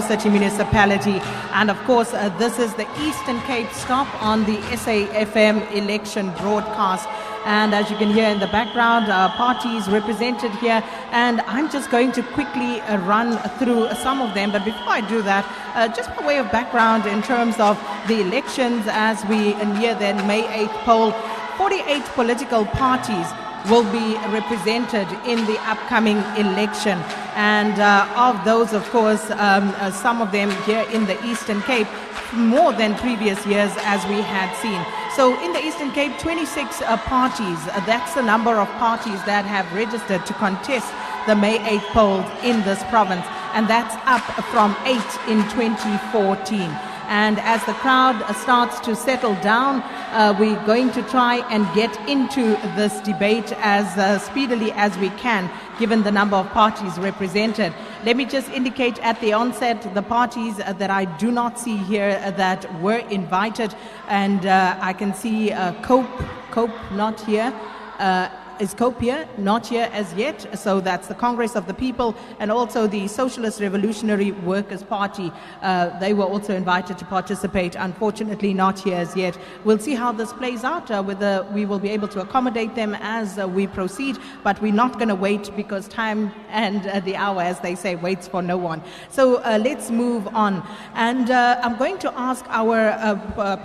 City Municipality, and of course this is the Eastern Cape stop on the SAfm election broadcast. And as you can hear in the background, parties represented here, and I'm just going to quickly run through some of them. But before I do that, just by way of background in terms of the elections as we near the May 8th poll, 48 political parties will be represented in the upcoming election. And of those, of course, some of them here in the Eastern Cape, more than previous years as we had seen. So in the Eastern Cape, 26 parties, that's the number of parties that have registered to contest the May 8th polls in this province. And that's up from 8 in 2014. And as the crowd starts to settle down, we're going to try and get into this debate as speedily as we can, given the number of parties represented. Let me just indicate at the onset the parties that I do not see here that were invited. And I can see COPE not here. Is COPE here? Not here as yet. So that's the Congress of the People, and also the Socialist Revolutionary Workers Party. They were also invited to participate. Unfortunately, not here as yet. We'll see how this plays out, whether we will be able to accommodate them as we proceed. But we're not going to wait, because time and the hour, as they say, waits for no one. So let's move on. And I'm going to ask our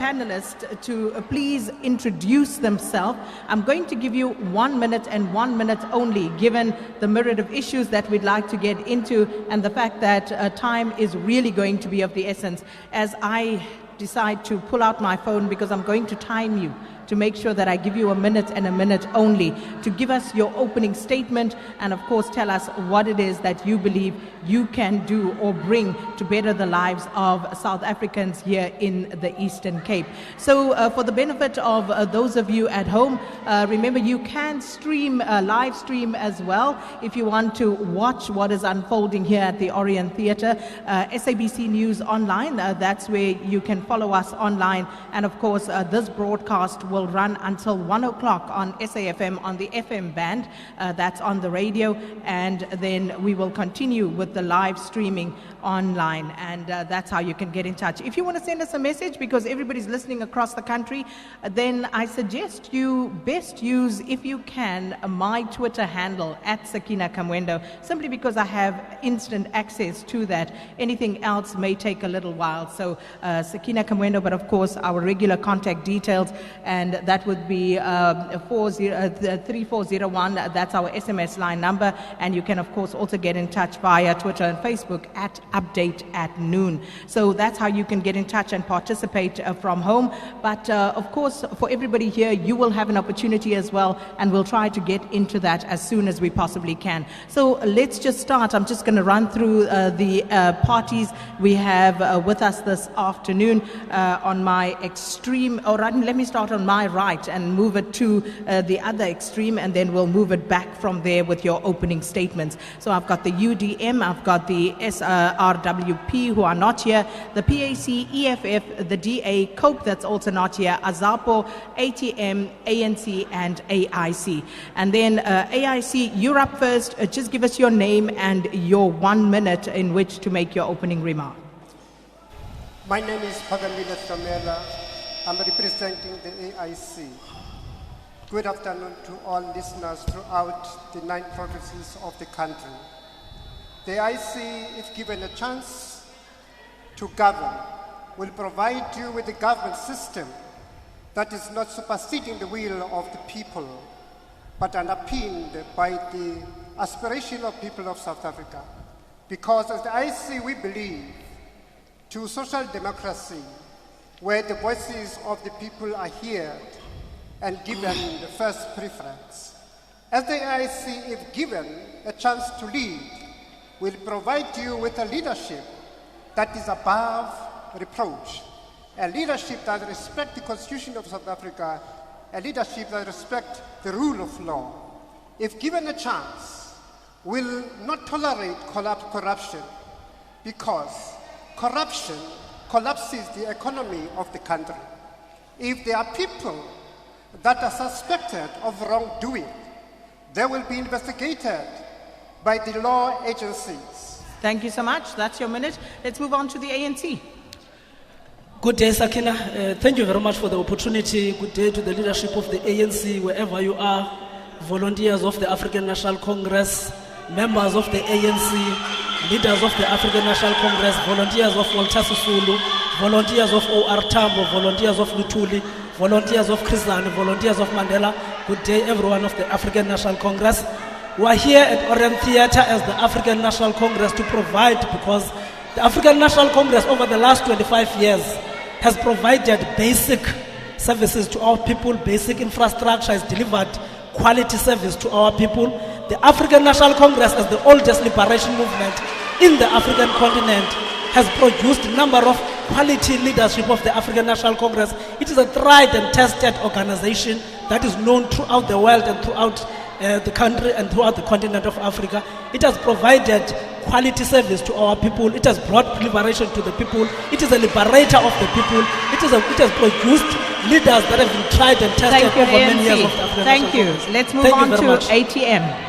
panelists to please introduce themselves. I'm going to give you 1 minute and 1 minute only, given the myriad of issues that we'd like to get into and the fact that time is really going to be of the essence, as I decide to pull out my phone, because I'm going to time you to make sure that I give you 1 minute and 1 minute only to give us your opening statement, and of course tell us what it is that you believe you can do or bring to better the lives of South Africans here in the Eastern Cape. So for the benefit of those of you at home, remember you can stream, live stream as well if you want to watch what is unfolding here at the Orient Theatre. SABC News Online, that's where you can follow us online, and of course this broadcast will run until 1 o'clock on SAfm on the FM band, that's on the radio, and then we will continue with the live streaming online, and that's how you can get in touch. If you want to send us a message, because everybody's listening across the country, then I suggest you best use, if you can, my Twitter handle at Sakina Kamwendo, simply because I have instant access to that. Anything else may take a little while. So Sakina Kamwendo, but of course our regular contact details, and that would be 3401. That's our SMS line number, and you can of course also get in touch via Twitter and Facebook at Update at Noon. So that's how you can get in touch and participate from home. But of course, for everybody here, you will have an opportunity as well, and we'll try to get into that as soon as we possibly can. So let's just start. I'm just going to run through the parties we have with us this afternoon. On my extreme, or let me start on my right and move it to the other extreme, and then we'll move it back from there with your opening statements. So I've got the UDM, I've got the RWP, who are not here, the PAC, EFF, the DA, COPE, that's also not here, AZAPO, ATM, ANC, and AIC. And then AIC, you're up first. Just give us your name and your 1 minute in which to make your opening remark. My name is Panellists. I'm representing the AIC. Good afternoon to all listeners throughout the 9 provinces of the country. The AIC, if given a chance to govern, will provide you with a government system that is not superseding the will of the people, but underpinned by the aspiration of people of South Africa. Because as the AIC, we believe to social democracy, where the voices of the people are heard and given the first preference. As the AIC, if given a chance to lead, will provide you with a leadership that is above reproach, a leadership that respects the Constitution of South Africa, a leadership that respects the rule of law. If given a chance, will not tolerate corruption, because corruption collapses the economy of the country. If there are people that are suspected of wrongdoing, they will be investigated by the law agencies. Thank you so much. That's your minute. Let's move on to the ANC. Good day, Sakina. Thank you very much for the opportunity. Good day to the leadership of the ANC, wherever you are, volunteers of the African National Congress, members of the ANC, leaders of the African National Congress, volunteers of Walter Sisulu, volunteers of OR Tambo, volunteers of Lutuli, volunteers of Krisani, volunteers of Mandela. Good day, everyone of the African National Congress. We are here at Orient Theatre as the African National Congress to provide, because the African National Congress over the last 25 years has provided basic services to our people, basic infrastructure, has delivered quality service to our people. The African National Congress, as the oldest liberation movement in the African continent, has produced a number of quality leadership of the African National Congress. It is a tried and tested organization that is known throughout the world and throughout the country and throughout the continent of Africa. It has provided quality service to our people. It has brought liberation to the people. It is a liberator of the people. It has produced leaders that have been tried and tested over many years of the African Thank you. National Congress. Let's move Thank you on very to much. ATM.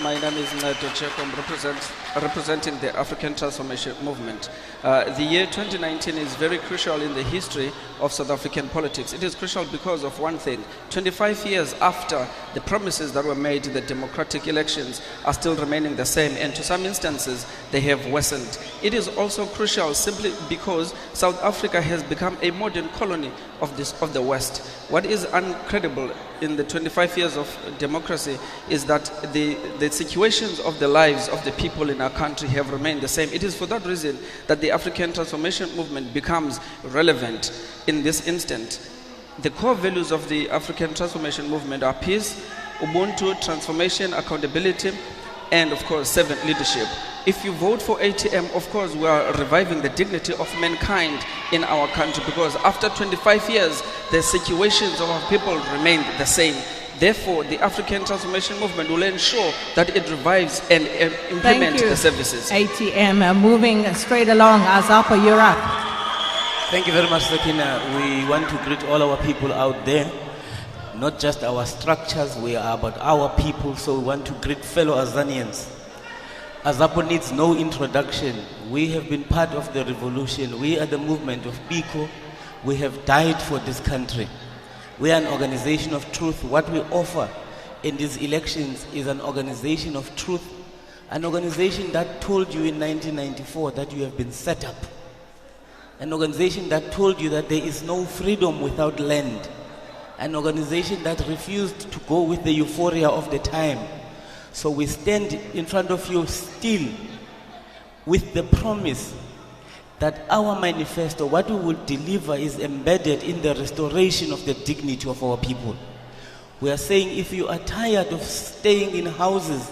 My name is Nato Cheko. I'm representing the African Transformation Movement. The year 2019 is very crucial in the history of South African politics. It is crucial because of one thing. 25 years after the promises that were made, the democratic elections are still remaining the same, and to some instances, they have worsened. It is also crucial simply because South Africa has become a modern colony of the West. What is incredible in the 25 years of democracy is that the situations of the lives of the people in our country have remained the same. It is for that reason that the African Transformation Movement becomes relevant in this instant. The core values of the African Transformation Movement are peace, Ubuntu, transformation, accountability, and of course, servant leadership. If you vote for ATM, of course, we are reviving the dignity of mankind in our country, because after 25 years, the situations of our people remain the same. Therefore, the African Transformation Movement will ensure that it revives and implements the services. ATM, moving straight along. Azapo, you're up. Thank you very much, Sakina. We want to greet all our people out there, not just our structures, we are about our people, so we want to greet fellow Azanians. Azapo needs no introduction. We have been part of the revolution. We are the movement of Biko. We have died for this country. We are an organization of truth. What we offer in these elections is an organization of truth, an organization that told you in 1994 that you have been set up, an organization that told you that there is no freedom without land, an organization that refused to go with the euphoria of the time. So we stand in front of you still with the promise that our manifesto, what we will deliver, is embedded in the restoration of the dignity of our people. We are saying, if you are tired of staying in houses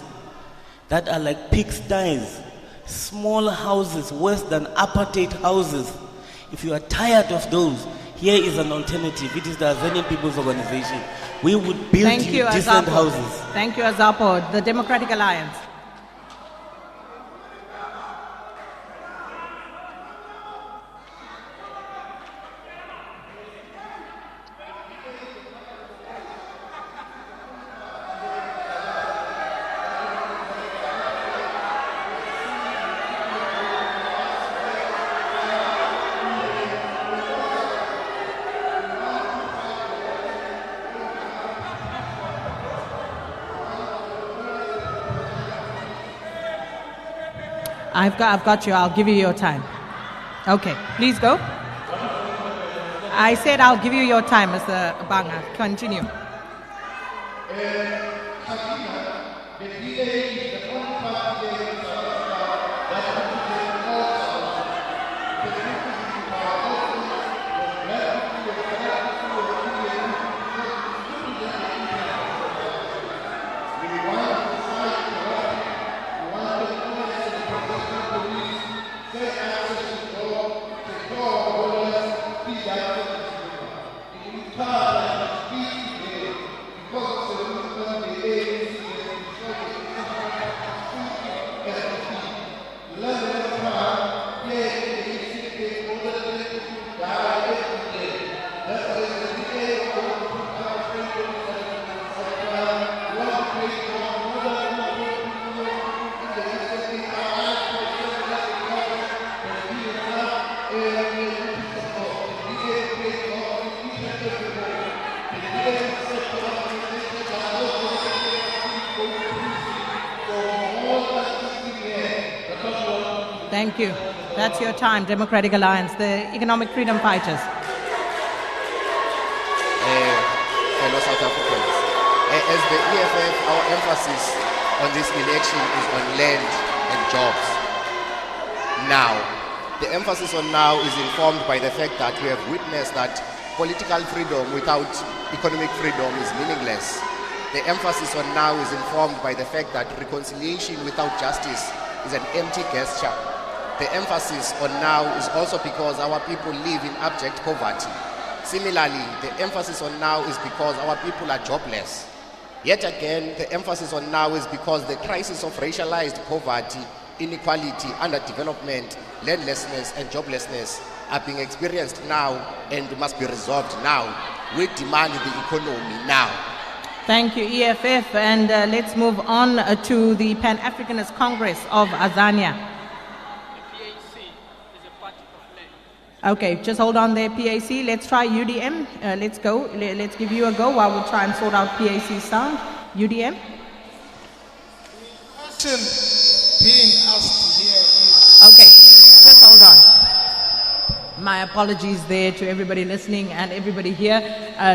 that are like pigsties, small houses worse than apartheid houses, if you are tired of those, here is an alternative. It is the Azanian People's Organization. We would build you decent houses. Thank you, Azapo. The Democratic Alliance. I've got you. I'll give you your time. Okay, please go. I said I'll give you your time, Mr. Banga. Continue. Thank you. That's your time, Democratic Alliance, the economic freedom fighters. Fellow South Africans, as the EFF, our emphasis on this election is on land and jobs. Now, the emphasis on now is informed by the fact that we have witnessed that political freedom without economic freedom is meaningless. The emphasis on now is informed by the fact that reconciliation without justice is an empty gesture. The emphasis on now is also because our people live in abject poverty. Similarly, the emphasis on now is because our people are jobless. Yet again, the emphasis on now is because the crisis of racialized poverty, inequality, underdevelopment, landlessness, and joblessness are being experienced now and must be resolved now. We demand the economy now. Thank you, EFF. And let's move on to the Pan-Africanist Congress of Azania. Okay, just hold on there, PAC. Let's try UDM. Let's go. Let's give you a go while we try and sort out PAC sound. UDM. The question being asked here is... Okay, just hold on. My apologies there to everybody listening and everybody here.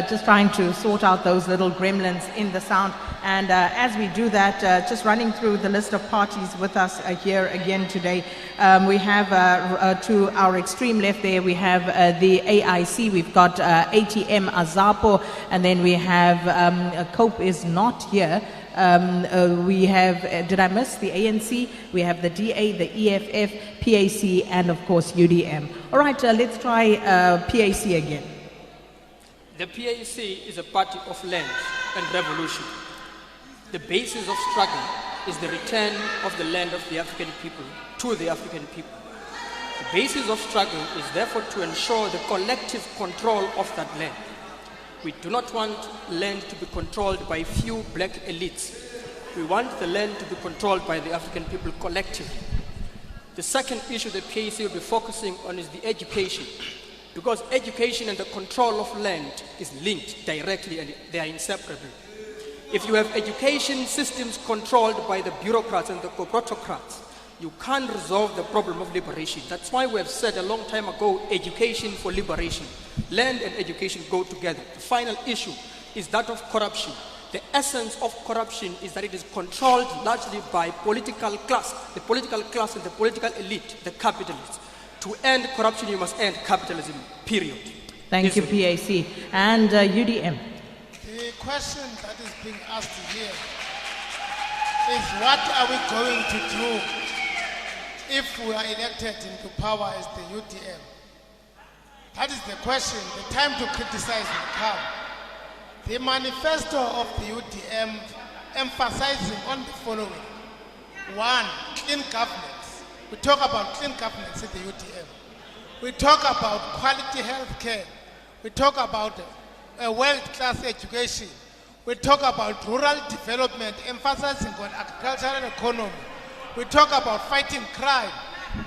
Just trying to sort out those little gremlins in the sound. And as we do that, just running through the list of parties with us here again today. We have to our extreme left there, we have the AIC, we've got ATM Azapo, and then we have COPE is not here. We have, did I miss the ANC? We have the DA, the EFF, PAC, and of course UDM. All right, let's try PAC again. The PAC is a party of land and revolution. The basis of struggle is the return of the land of the African people to the African people. The basis of struggle is therefore to ensure the collective control of that land. We do not want land to be controlled by few black elites. We want the land to be controlled by the African people collectively. The second issue the PAC will be focusing on is the education, because education and the control of land is linked directly and they are inseparable. If you have education systems controlled by the bureaucrats and the corporocrats, you can't resolve the problem of liberation. That's why we have said a long time ago, education for liberation. Land and education go together. The final issue is that of corruption. The essence of corruption is that it is controlled largely by political class, the political class and the political elite, the capitalists. To end corruption, you must end capitalism, period. Thank you, PAC. And UDM. The question that is being asked here is, what are we going to do if we are elected into power as the UDM? That is the question. The time to criticize will come. The manifesto of the UDM emphasizing on the following. One, clean governance. We talk about clean governance in the UDM. We talk about quality health care. We talk about a world-class education. We talk about rural development, emphasizing on agricultural economy. We talk about fighting crime.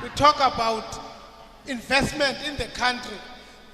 We talk about investment in the country.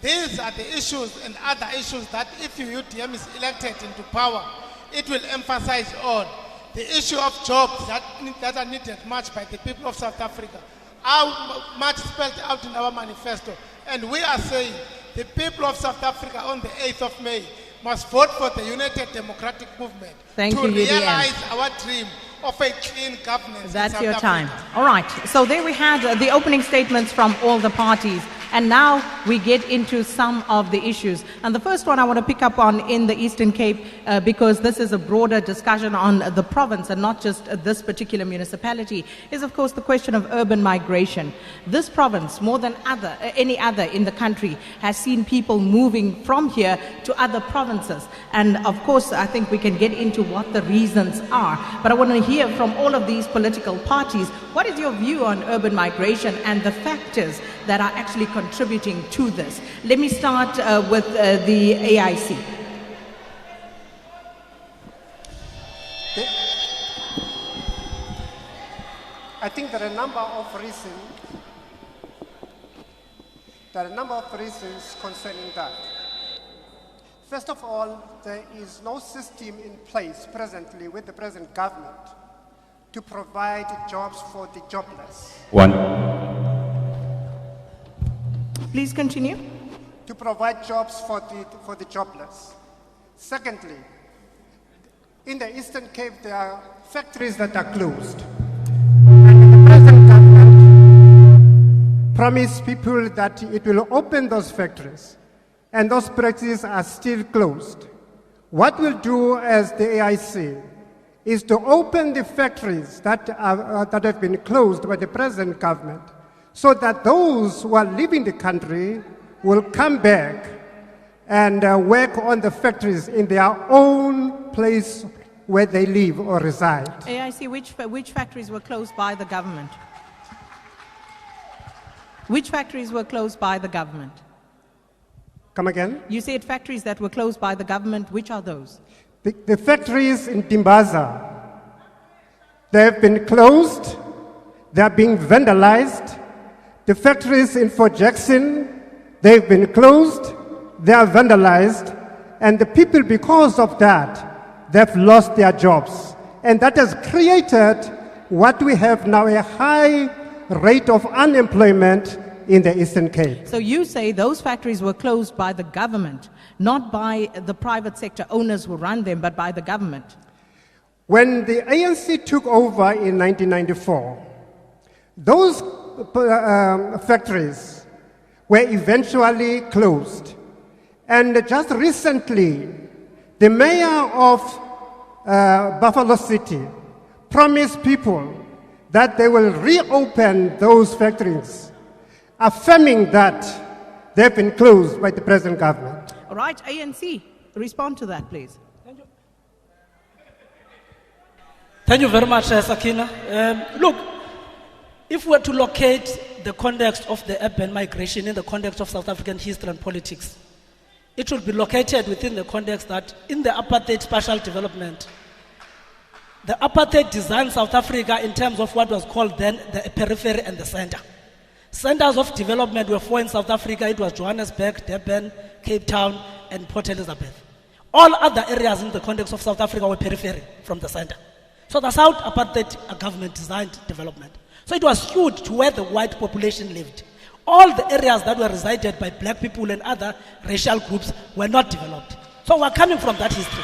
These are the issues and other issues that if UDM is elected into power, it will emphasize on. The issue of jobs that are needed much by the people of South Africa are much spelled out in our manifesto. And we are saying the people of South Africa on the 8th of May must vote for the United Democratic Movement to realize our dream of a clean governance. That's your time. All right. So there we had the opening statements from all the parties. And now we get into some of the issues. And the first one I want to pick up on in the Eastern Cape, because this is a broader discussion on the province and not just this particular municipality, is of course the question of urban migration. This province, more than any other in the country, has seen people moving from here to other provinces. And of course, I think we can get into what the reasons are. But I want to hear from all of these political parties, what is your view on urban migration and the factors that are actually contributing to this? Let me start with the AIC. I think there are a number of reasons concerning that. First of all, there is no system in place presently with the present government to provide jobs for the jobless. One. Please continue. To provide jobs for the jobless. Secondly, in the Eastern Cape, there are factories that are closed. And the present government promised people that it will open those factories, and those factories are still closed. What we'll do as the AIC is to open the factories that have been closed by the present government, so that those who are leaving the country will come back and work on the factories in their own place where they live or reside. AIC, which factories were closed by the government? Which factories were closed by the government? Come again? You said factories that were closed by the government. Which are those? The factories in Timbaza, they have been closed, they are being vandalized. The factories in Fort Jackson, they've been closed, they are vandalized, and the people, because of that, they've lost their jobs. And that has created what we have now, a high rate of unemployment in the Eastern Cape. So you say those factories were closed by the government, not by the private sector owners who run them, but by the government. When the ANC took over in 1994, those factories were eventually closed. And just recently, the mayor of Buffalo City promised people that they will reopen those factories, affirming that they've been closed by the present government. All right, ANC, respond to that, please. Thank you very much, Sakina. Look, if we were to locate the context of the urban migration in the context of South African history and politics, it should be located within the context that in the apartheid spatial development, the apartheid designed South Africa in terms of what was called then the periphery and the center. Centers of development were four in South Africa. It was Johannesburg, Durban, Cape Town, and Port Elizabeth. All other areas in the context of South Africa were periphery from the center. So that's how apartheid government designed development. So it was skewed to where the white population lived. All the areas that were resided by black people and other racial groups were not developed. So we're coming from that history.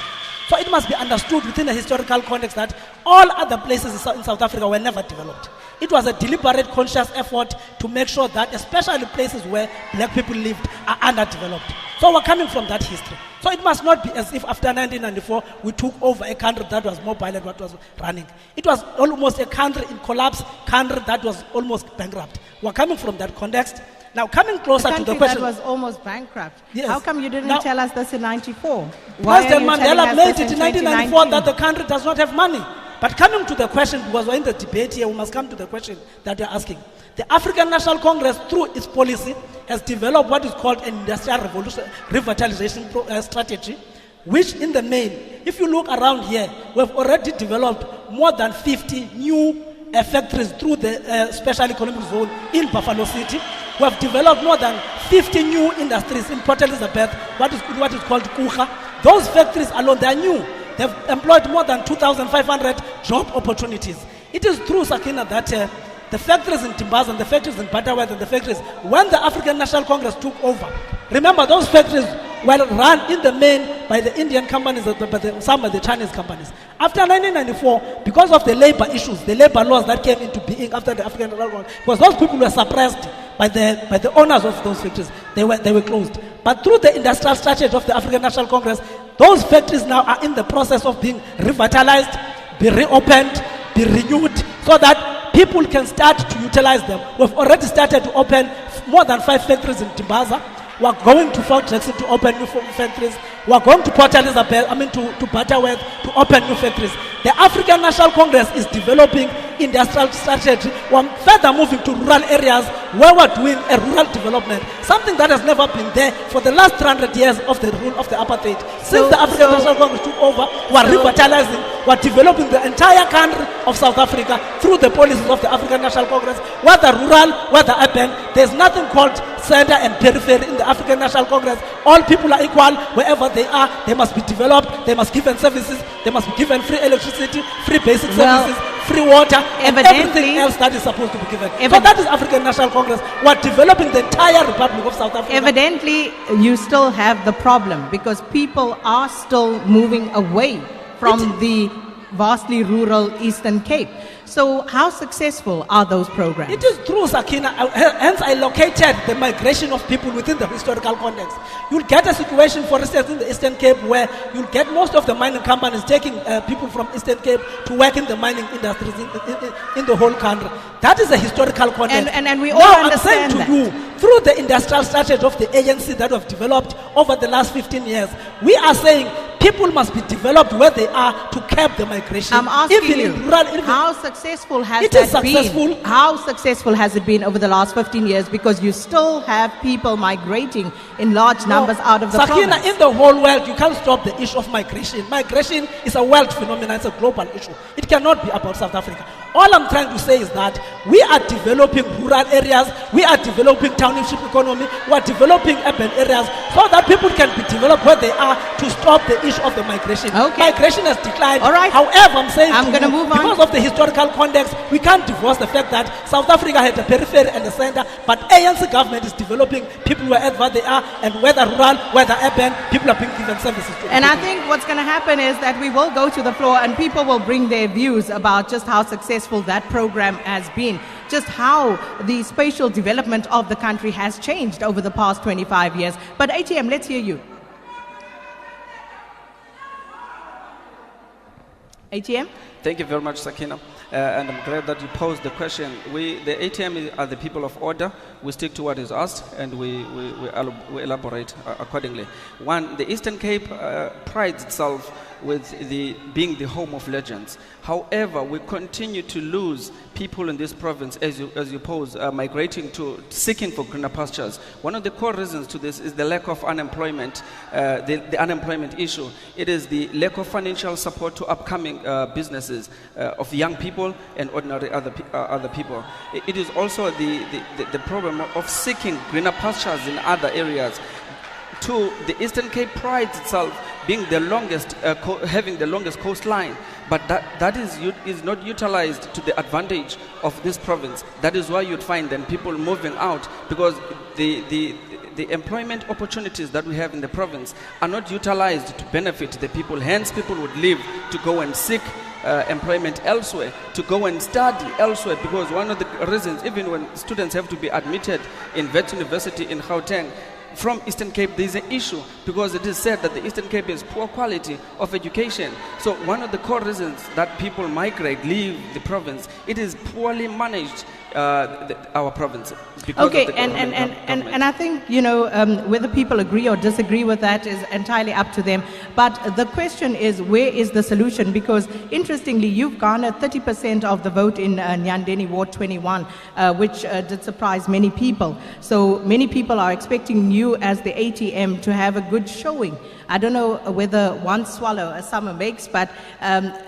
So it must be understood within a historical context that all other places in South Africa were never developed. It was a deliberate, conscious effort to make sure that especially places where black people lived are underdeveloped. So we're coming from that history. So it must not be as if after 1994 we took over a country that was more violent than what was running. It was almost a country in collapse, country that was almost bankrupt. We're coming from that context. Now coming closer to the question. That was almost bankrupt. Yes. How come you didn't Now, tell us this in 94? President Mandela made it in 1994 that the country does not have money. But coming to the question, because we're in the debate here, we must come to the question that you're asking. The African National Congress, through its policy, has developed what is called an industrial revitalization strategy, which in the main, if you look around here, we've already developed more than 50 new factories through the special economic zone in Buffalo City. We have developed more than 50 new industries in Port Elizabeth, what is called Kucha. Those factories alone, they are new. They've employed more than 2,500 job opportunities. It is true, Sakina, that the factories in Timbaza and the factories in Butterworth and the factories, when the African National Congress took over, remember those factories were run in the main by the Indian companies, by some of the Chinese companies. After 1994, because of the labor issues, the labor laws that came into being after the African National Congress, because those people were suppressed by the owners of those factories, they were closed. But through the industrial strategy of the African National Congress, those factories now are in the process of being revitalized, be reopened, be renewed, so that people can start to utilize them. We've already started to open more than 5 factories in Timbaza. We're going to Fort Jackson to open new factories. We're going to Port Elizabeth, to Butterworth to open new factories. The African National Congress is developing industrial strategy. We're further moving to rural areas where we're doing a rural development, something that has never been there for the last 300 years of the rule of the apartheid. Since the African National Congress took over, we're revitalizing, we're developing the entire country of South Africa through the policies of the African National Congress, whether rural, whether urban. There's nothing called center and periphery in the African National Congress. All people are equal wherever they are. They must be developed, they must be given services, they must be given free electricity, free basic services, free water, and Evidently- everything else that is supposed to be given. So Evid- that is African National Congress. We're developing the entire Republic of South Africa. Evidently, you still have the problem because people are still moving away from the vastly rural Eastern Cape. So how successful are those programs? It is true, Sakina. Hence, I located the migration of people within the historical context. You'll get a situation, for instance, in the Eastern Cape where you'll get most of the mining companies taking people from Eastern Cape to work in the mining industries in the whole country. That is a historical context. And we all now, understand I'm saying to that. you, through the industrial strategy of the ANC that we've developed over the last 15 years, we are saying people must be developed where they are to curb the migration. I'm asking Even you, in rural, even how successful has It that is successful. been? How successful has it been over the last 15 years? Because you still have people migrating in large numbers out of the Sakina, province. in the whole world, you can't stop the issue of migration. Migration is a world phenomenon, it's a global issue. It cannot be about South Africa. All I'm trying to say is that we are developing rural areas, we are developing township economy, we are developing urban areas so that people can be developed where they are to stop the issue of the migration. Okay. Migration has declined. All right. However, I'm saying I'm to gonna you, move on. because of the historical context, we can't divorce the fact that South Africa had a periphery and a center, but ANC government is developing people wherever they are, and whether rural, whether urban, people are being given services to And I people. think what's going to happen is that we will go to the floor and people will bring their views about just how successful that program has been, just how the spatial development of the country has changed over the past 25 years. But ATM, let's hear you. ATM? Thank you very much, Sakina. And I'm glad that you posed the question. The ATM are the people of order. We stick to what is asked and we elaborate accordingly. One, the Eastern Cape prides itself with being the home of legends. However, we continue to lose people in this province, as you pose, migrating to seeking for greener pastures. One of the core reasons to this is the lack of unemployment, the unemployment issue. It is the lack of financial support to upcoming businesses of young people and ordinary other people. It is also the problem of seeking greener pastures in other areas. Two, the Eastern Cape prides itself being the longest, having the longest coastline, but that is not utilized to the advantage of this province. That is why you'd find then people moving out, because the employment opportunities that we have in the province are not utilized to benefit the people. Hence, people would leave to go and seek employment elsewhere, to go and study elsewhere, because one of the reasons, even when students have to be admitted in Wits University in Gauteng, from Eastern Cape, there is an issue because it is said that the Eastern Cape has poor quality of education. So one of the core reasons that people migrate, leave the province, it is poorly managed, our province. Okay, and I think, whether people agree or disagree with that is entirely up to them. But the question is, where is the solution? Because interestingly, you've garnered 30% of the vote in Nyandeni Ward 21, which did surprise many people. So many people are expecting you as the ATM to have a good showing. I don't know whether one swallow a summer makes, but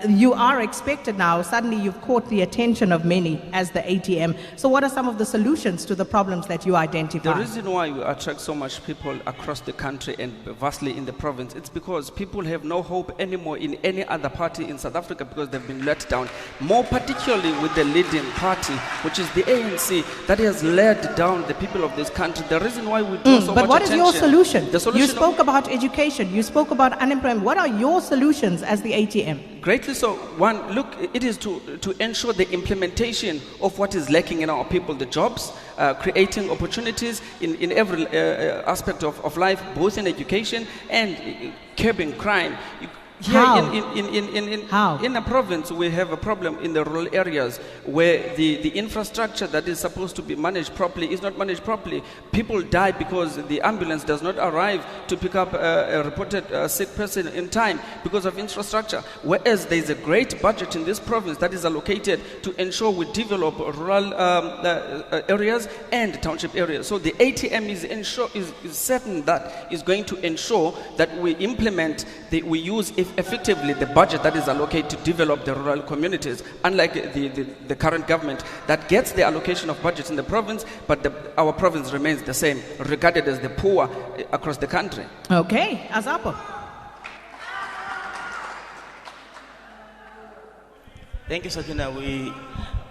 you are expected now. Suddenly you've caught the attention of many as the ATM. So what are some of the solutions to the problems that you identify? The reason why we attract so much people across the country and vastly in the province, it's because people have no hope anymore in any other party in South Africa because they've been let down. More particularly with the leading party, which is the ANC, that has led down the people of this country. The reason why we draw so much But what is attention, your solution? The solution You spoke about education. You spoke about unemployment. What are your solutions as the ATM? Greatly so. One, look, it is to ensure the implementation of what is lacking in our people, the jobs, creating opportunities in every aspect of life, both in education and curbing crime. Here How? in a province, we have a problem in the rural areas where the infrastructure that is supposed to be managed properly is not managed properly. People die because the ambulance does not arrive to pick up a reported sick person in time because of infrastructure. Whereas there is a great budget in this province that is allocated to ensure we develop rural areas and township areas. So the ATM is certain that is going to ensure that we implement, we use effectively the budget that is allocated to develop the rural communities, unlike the current government that gets the allocation of budgets in the province, but our province remains the same, regarded as the poor across the country. Okay, Azapo. Thank you, Sakina.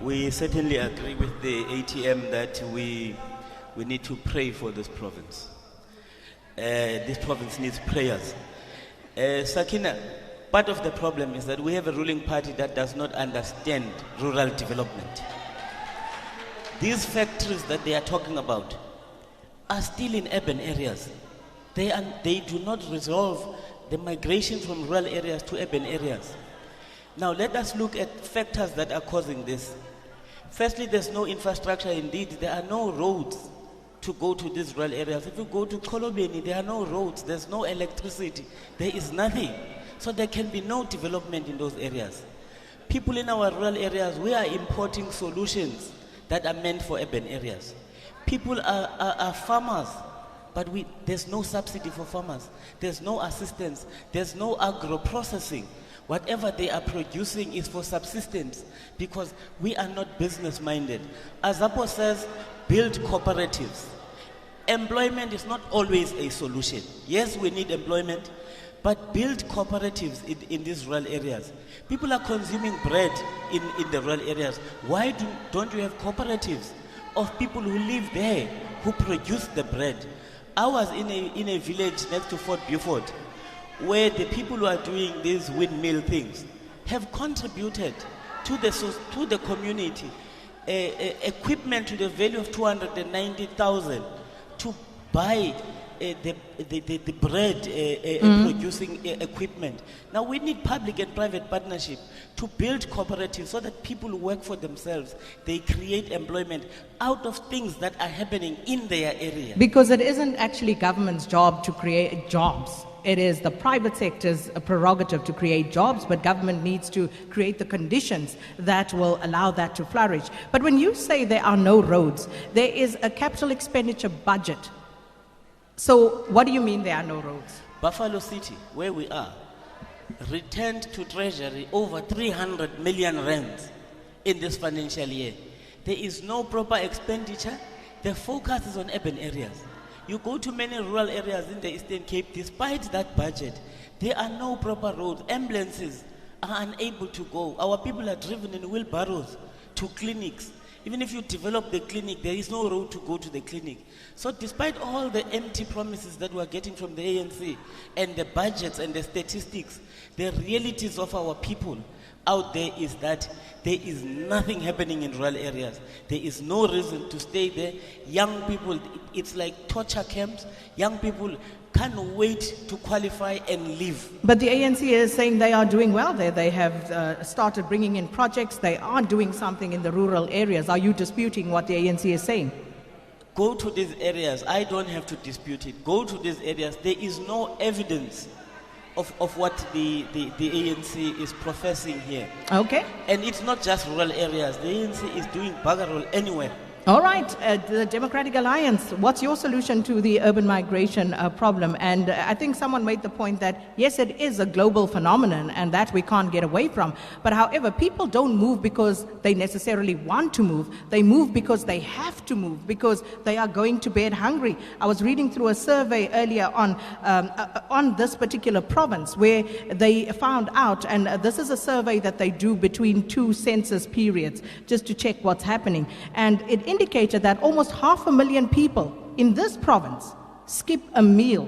We certainly agree with the ATM that we need to pray for this province. This province needs prayers. Sakina, part of the problem is that we have a ruling party that does not understand rural development. These factories that they are talking about are still in urban areas. They do not resolve the migration from rural areas to urban areas. Now let us look at factors that are causing this. Firstly, there's no infrastructure indeed. There are no roads to go to these rural areas. If you go to Xolobeni, there are no roads, there's no electricity, there is nothing. So there can be no development in those areas. People in our rural areas, we are importing solutions that are meant for urban areas. People are farmers, but there's no subsidy for farmers. There's no assistance. There's no agro-processing. Whatever they are producing is for subsistence because we are not business-minded. As Apo says, build cooperatives. Employment is not always a solution. Yes, we need employment, but build cooperatives in these rural areas. People are consuming bread in the rural areas. Why don't you have cooperatives of people who live there, who produce the bread? I was in a village next to Fort Beaufort, where the people who are doing these windmill things have contributed to the community equipment to the value of 290,000 to buy the bread producing equipment. Now we need public and private partnership to build cooperatives so that people work for themselves. They create employment out of things that are happening in their area. Because it isn't actually government's job to create jobs. It is the private sector's prerogative to create jobs, but government needs to create the conditions that will allow that to flourish. But when you say there are no roads, there is a capital expenditure budget. So what do you mean there are no roads? Buffalo City, where we are, returned to Treasury over 300 million rands in this financial year. There is no proper expenditure. The focus is on urban areas. You go to many rural areas in the Eastern Cape, despite that budget, there are no proper roads. Ambulances are unable to go. Our people are driven in wheelbarrows to clinics. Even if you develop the clinic, there is no road to go to the clinic. So despite all the empty promises that we are getting from the ANC and the budgets and the statistics, the realities of our people out there is that there is nothing happening in rural areas. There is no reason to stay there. Young people, it's like torture camps. Young people can't wait to qualify and live. But the ANC is saying they are doing well there. They have started bringing in projects. They are doing something in the rural areas. Are you disputing what the ANC is saying? Go to these areas. I don't have to dispute it. Go to these areas. There is no evidence of what the ANC is professing here. Okay. And it's not just rural areas. The ANC is doing bugger all anywhere. All right, the Democratic Alliance, what's your solution to the urban migration problem? And I think someone made the point that, yes, it is a global phenomenon and that we can't get away from. But however, people don't move because they necessarily want to move. They move because they have to move, because they are going to bed hungry. I was reading through a survey earlier on this particular province where they found out, and this is a survey that they do between 2 census periods, just to check what's happening. And it indicated that almost 500,000 people in this province skip a meal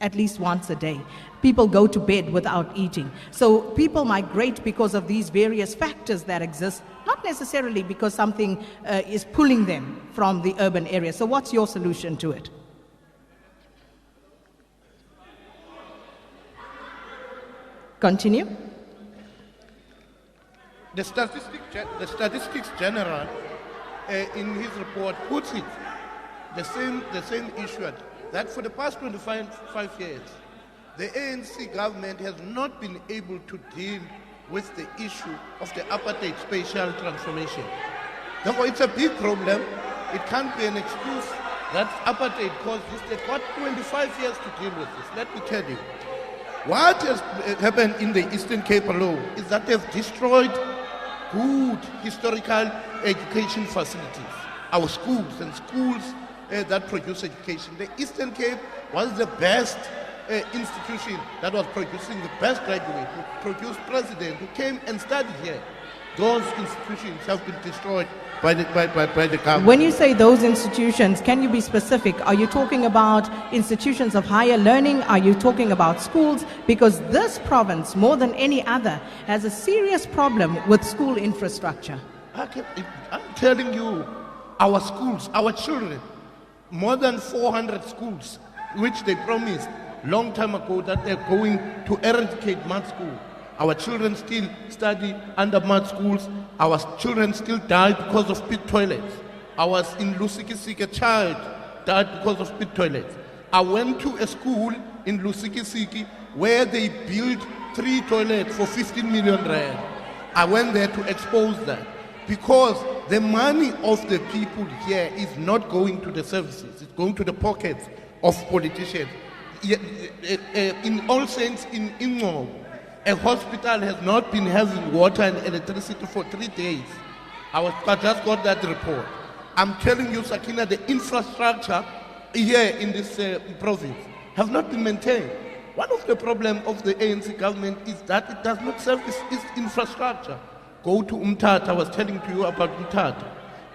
at least once a day. People go to bed without eating. So people migrate because of these various factors that exist, not necessarily because something is pulling them from the urban area. So what's your solution to it? Continue. The Statistics General in his report puts it the same issue that for the past 25 years, the ANC government has not been able to deal with the issue of the apartheid spatial transformation. Therefore, it's a big problem. It can't be an excuse that apartheid caused this. They've got 25 years to deal with this. Let me tell you. What has happened in the Eastern Cape alone is that they've destroyed good historical education facilities, our schools and schools that produce education. The Eastern Cape was the best institution that was producing the best graduate, who produced president, who came and studied here. those institutions have been destroyed by the government. When you say those institutions, can you be specific? Are you talking about institutions of higher learning? Are you talking about schools? Because this province, more than any other, has a serious problem with school infrastructure. I'm telling you, our schools, our children, more than 400 schools, which they promised long time ago that they're going to eradicate mud school. Our children still study under mud schools. Our children still die because of pit toilets. I was in Lusikisiki, a child died because of pit toilets. I went to a school in Lusikisiki where they built 3 toilets for 15 million rand. I went there to expose that because the money of the people here is not going to the services. It's going to the pockets of politicians. In all sense, in Ingo, a hospital has not been having water and electricity for 3 days. I just got that report. I'm telling you, Sakina, the infrastructure here in this province has not been maintained. One of the problems of the ANC government is that it does not service its infrastructure. Go to Umtata. I was telling to you about Umtata.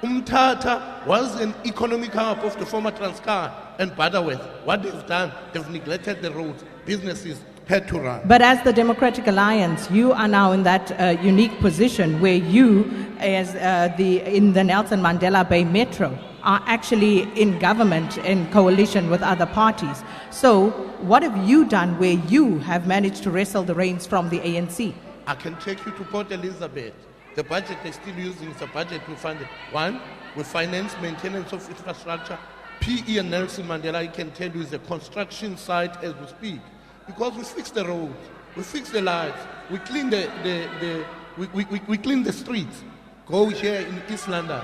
Umtata was an economic hub of the former Transkei and Butterworth. What they've done, they've neglected the roads. Businesses had to run. But as the Democratic Alliance, you are now in that unique position where you, as in the Nelson Mandela Bay Metro, are actually in government in coalition with other parties. So what have you done where you have managed to wrestle the reins from the ANC? I can take you to Port Elizabeth. The budget they're still using is a budget to fund it. One, we finance maintenance of infrastructure. PE and Nelson Mandela, I can tell you, is a construction site as we speak. Because we fix the roads, we fix the lights, we clean we clean the streets. Go here in East London.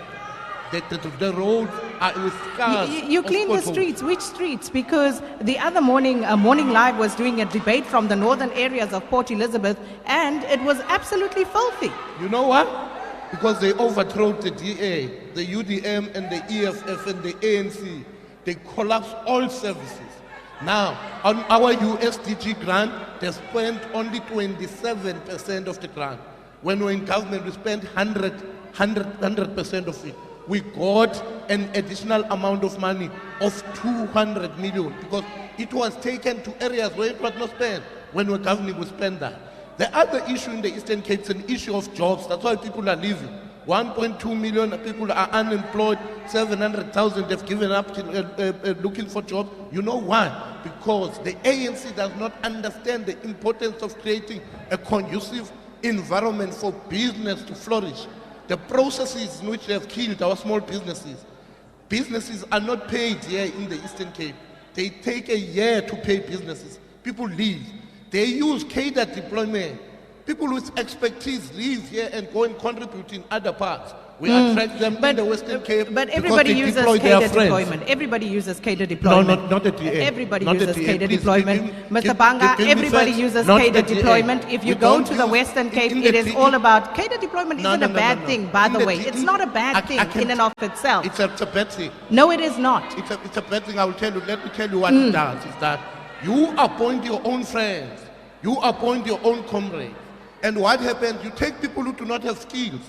The roads are with cars. You clean the streets. Which streets? Because the other morning, Morning Live was doing a debate from the northern areas of Port Elizabeth, and it was absolutely filthy. You know what? Because they overthrew the DA, the UDM, and the EFF, and the ANC. They collapsed all services. Now, on our USDG grant, they spent only 27% of the grant. When we're in government, we spent 100% of it. We got an additional amount of money of 200 million because it was taken to areas where it was not spent. When we're governing, we spend that. The other issue in the Eastern Cape is an issue of jobs. That's why people are leaving. 1.2 million people are unemployed, 700,000 they've given up looking for jobs. You know why? Because the ANC does not understand the importance of creating a conducive environment for business to flourish. The processes in which they have killed our small businesses. Businesses are not paid here in the Eastern Cape. They take a year to pay businesses. People leave. They use cadre deployment. People with expertise leave here and go and contribute in other parts. We attract them in the Western Cape. But everybody uses cadre deployment. Everybody uses cadre deployment. No, not the DA. Everybody not uses cadre deployment. Mr. give Banga, me everybody first. uses Not cadre the DA. deployment. If you We go don't to the use- Western Cape, in it the is D- all about cadre deployment. No, Isn't no, a no, bad no, no. thing, by In the the way. D- It's not a bad I thing can- in and of itself. It's a bad thing. No, it is not. It's a bad thing. I will tell you. Let me tell you what it does. Is that you appoint your own friends, you appoint your own comrades, and what happens? You take people who do not have skills.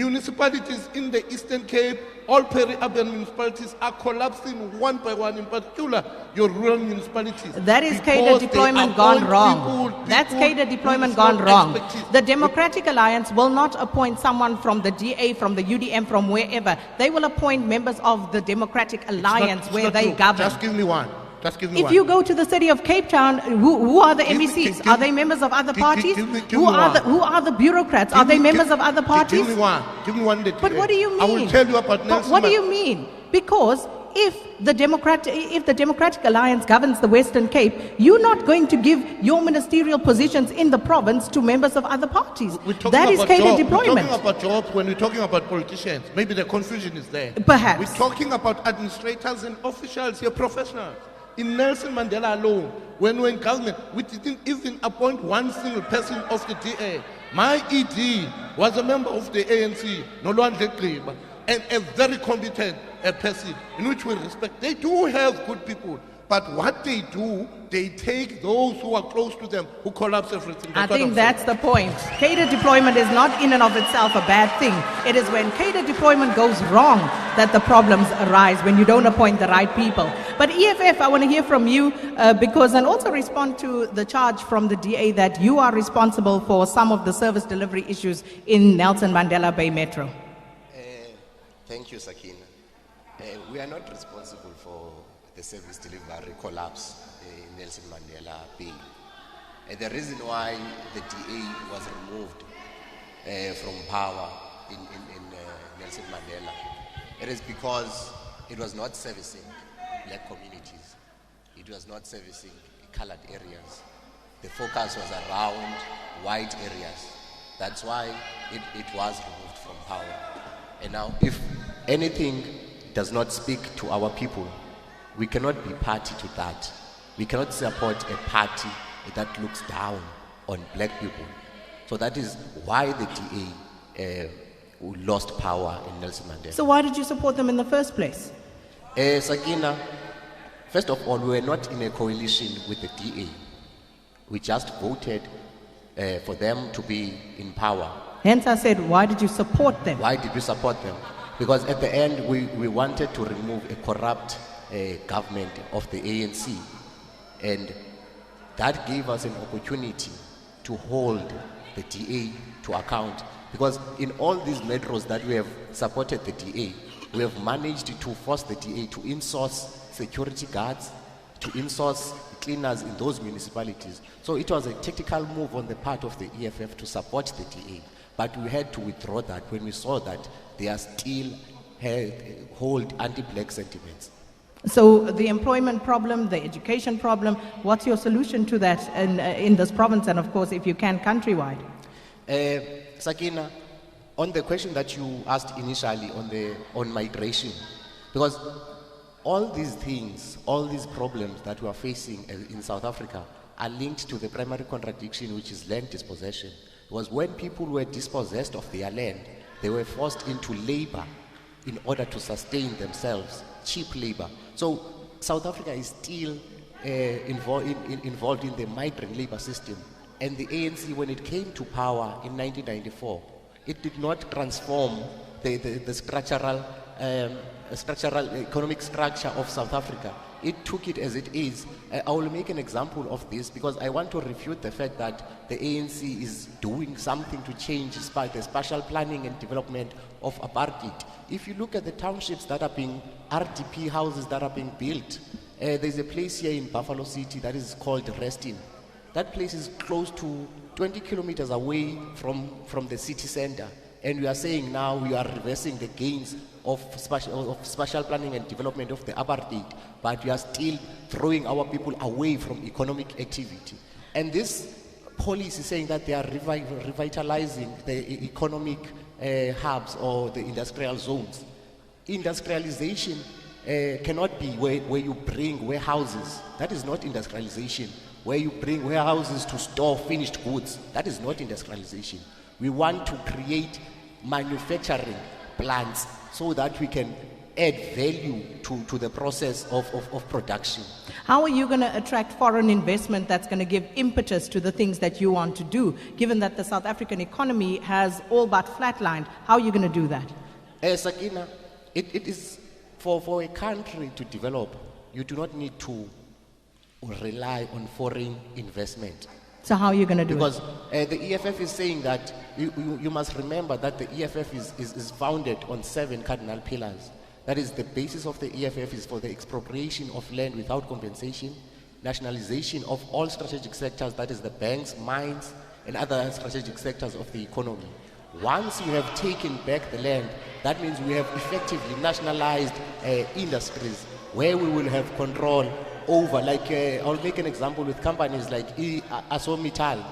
Municipalities in the Eastern Cape, all peri-urban municipalities are collapsing one by one. In particular, your rural municipalities. That is cadre because they deployment gone appoint wrong. That's people cadre deployment with gone no wrong. expertise. The Democratic Alliance will not appoint someone from the DA, from the UDM, from wherever. They will appoint members of the Democratic Alliance It's where not they true. govern. Just give me one. Just give me If one. you go to the city of Cape Town, who are the MECs? Are they members of other parties? give me Who are the bureaucrats? Are they members of other parties? Give me one. Give me one. But what do you mean? I will tell you about But Nelson. what do you mean? Because if the Democratic Alliance governs the Western Cape, you're not going to give your ministerial positions in the province to members of other parties. We're talking That is about cadre jobs. deployment. We're talking about jobs when we're talking about politicians. Maybe the confusion is there. Perhaps. We're talking about administrators and officials here, professionals. In Nelson Mandela alone, when we're in government, we didn't even appoint one single person of the DA. My ED was a member of the ANC, Nolwandle Gqiba, and a very competent, person in which we respect. They do have good people, but what they do, they take those who are close to them, who collapse everything. I think that's the point. Cadre deployment is not in and of itself a bad thing. It is when cadre deployment goes wrong that the problems arise, when you don't appoint the right people. But EFF, I want to hear from you and also respond to the charge from the DA that you are responsible for some of the service delivery issues in Nelson Mandela Bay Metro. Thank you, Sakina. We are not responsible for the service delivery collapse in Nelson Mandela Bay. The reason why the DA was removed from power in Nelson Mandela, it is because it was not servicing black communities. It was not servicing colored areas. The focus was around white areas. That's why it was removed from power. And now, if anything does not speak to our people, we cannot be party to that. We cannot support a party that looks down on black people. So that is why the DA lost power in Nelson Mandela. So why did you support them in the first place? Sakina, first of all, we were not in a coalition with the DA. We just voted for them to be in power. Hence I said, why did you support them? Why did we support them? Because at the end, we wanted to remove a corrupt government of the ANC. And that gave us an opportunity to hold the DA to account. Because in all these metros that we have supported the DA, we have managed to force the DA to insource security guards, to insource cleaners in those municipalities. So it was a tactical move on the part of the EFF to support the DA. But we had to withdraw that when we saw that they are still hold anti-black sentiments. So the employment problem, the education problem, what's your solution to that in this province and of course if you can countrywide? Sakina, on the question that you asked initially on migration, because all these things, all these problems that we are facing in South Africa are linked to the primary contradiction, which is land dispossession. Because when people were dispossessed of their land, they were forced into labor in order to sustain themselves, cheap labor. So South Africa is still involved in the migrant labor system. And the ANC, when it came to power in 1994, it did not transform the structural economic structure of South Africa. It took it as it is. I will make an example of this because I want to refute the fact that the ANC is doing something to change the spatial planning and development of apartheid. If you look at the townships that are being, RDP houses that are being built, there's a place here in Buffalo City that is called Reston. That place is close to 20 kilometers away from the city center. And we are saying now we are reversing the gains of spatial planning and development of the apartheid, but we are still throwing our people away from economic activity. And this policy is saying that they are revitalizing the economic hubs or the industrial zones. Industrialization cannot be where you bring warehouses. That is not industrialization. Where you bring warehouses to store finished goods. That is not industrialization. We want to create manufacturing plants so that we can add value to the process of production. How are you going to attract foreign investment that's going to give impetus to the things that you want to do, given that the South African economy has all but flatlined? How are you going to do that? Sakina, it is for a country to develop, you do not need to rely on foreign investment. So how are you going to do because, it? Because the EFF is saying that you must remember that the EFF is founded on 7 cardinal pillars. That is, the basis of the EFF is for the expropriation of land without compensation, nationalization of all strategic sectors, that is the banks, mines, and other strategic sectors of the economy. Once you have taken back the land, that means we have effectively nationalized industries where we will have control over, like I'll make an example with companies like ArcelorMittal.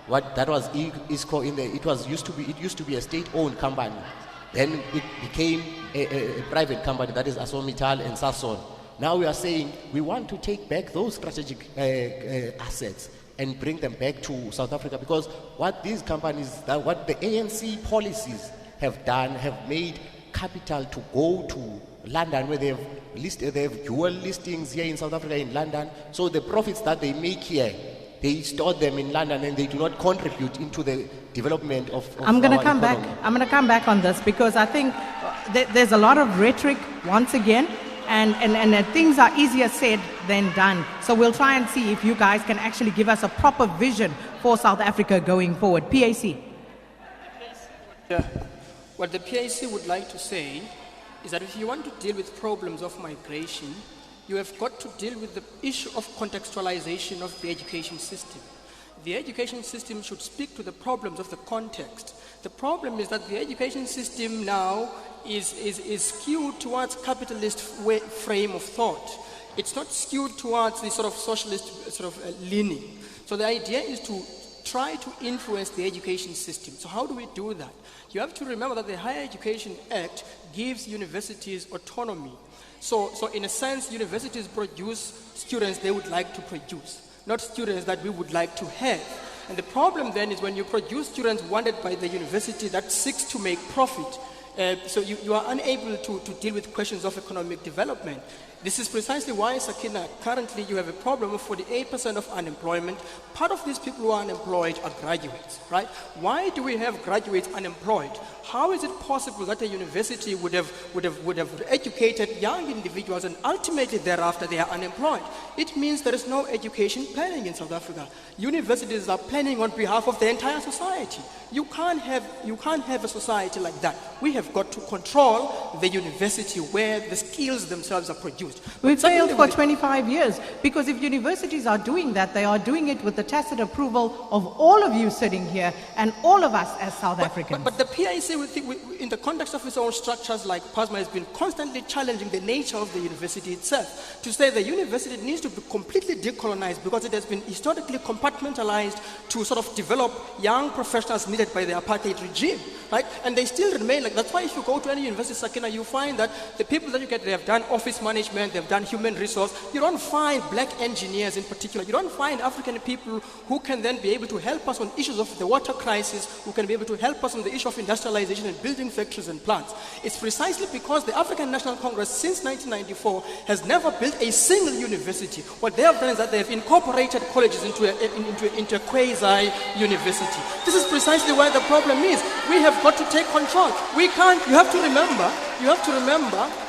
What that was ISCO it used to be a state-owned company. Then it became a private company, that is ArcelorMittal and Sasol. Now we are saying we want to take back those strategic assets and bring them back to South Africa, because what these companies, what the ANC policies have done, have made capital to go to London, where they have dual listings here in South Africa, in London. So the profits that they make here, they store them in London, and they do not contribute into the development of I'm going to our come economy. back. I'm going to come back on this because I think there's a lot of rhetoric once again, and things are easier said than done. So we'll try and see if you guys can actually give us a proper vision for South Africa going forward. PAC. Yeah. What the PAC would like to say is that if you want to deal with problems of migration, you have got to deal with the issue of contextualization of the education system. The education system should speak to the problems of the context. The problem is that the education system now is skewed towards capitalist frame of thought. It's not skewed towards the sort of socialist leaning. So the idea is to try to influence the education system. So how do we do that? You have to remember that the Higher Education Act gives universities autonomy. So in a sense, universities produce students they would like to produce, not students that we would like to have. And the problem then is when you produce students wanted by the university that seeks to make profit, so you are unable to deal with questions of economic development. This is precisely why, Sakina, currently you have a problem of 48% of unemployment. Part of these people who are unemployed are graduates, right? Why do we have graduates unemployed? How is it possible that a university would have educated young individuals and ultimately thereafter they are unemployed? It means there is no education planning in South Africa. Universities are planning on behalf of the entire society. You can't have a society like that. We have got to control the university where the skills themselves are produced. We've failed for 25 years because if universities are doing that, they are doing it with the tacit approval of all of you sitting here and all of us as South Africans. But the PIC, in the context of its own structures like PASMA, has been constantly challenging the nature of the university itself. To say the university needs to be completely decolonized because it has been historically compartmentalized to sort of develop young professionals needed by the apartheid regime, right? And they still remain like, that's why if you go to any university, Sakina, you find that the people that you get, they have done office management, they've done human resource. You don't find black engineers in particular. You don't find African people who can then be able to help us on issues of the water crisis, who can be able to help us on the issue of industrialization and building factories and plants. It's precisely because the African National Congress since 1994 has never built a single university. What they have done is that they have incorporated colleges into a quasi-university. This is precisely where the problem is. We have got to take control. We can't, you have to remember,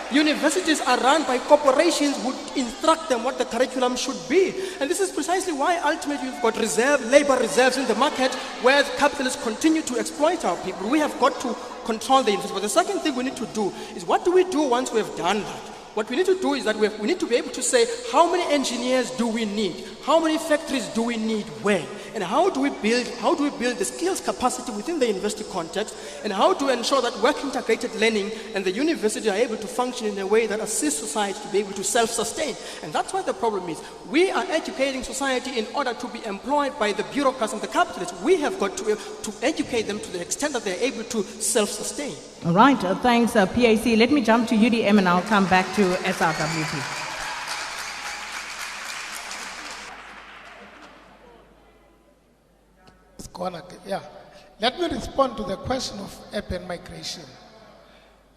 universities are run by corporations who instruct them what the curriculum should be. And this is precisely why ultimately you've got labor reserves in the market where capitalists continue to exploit our people. We have got to control the university. But the second thing we need to do is, what do we do once we have done that? What we need to do is that we need to be able to say, how many engineers do we need? How many factories do we need where? And how do we build the skills capacity within the university context? And how to ensure that work integrated learning and the university are able to function in a way that assists society to be able to self-sustain? And that's what the problem is. We are educating society in order to be employed by the bureaucrats and the capitalists. We have got to educate them to the extent that they're able to self-sustain. All right, thanks PAC. Let me jump to UDM and I'll come back to SRWP. Yeah. Let me respond to the question of urban migration.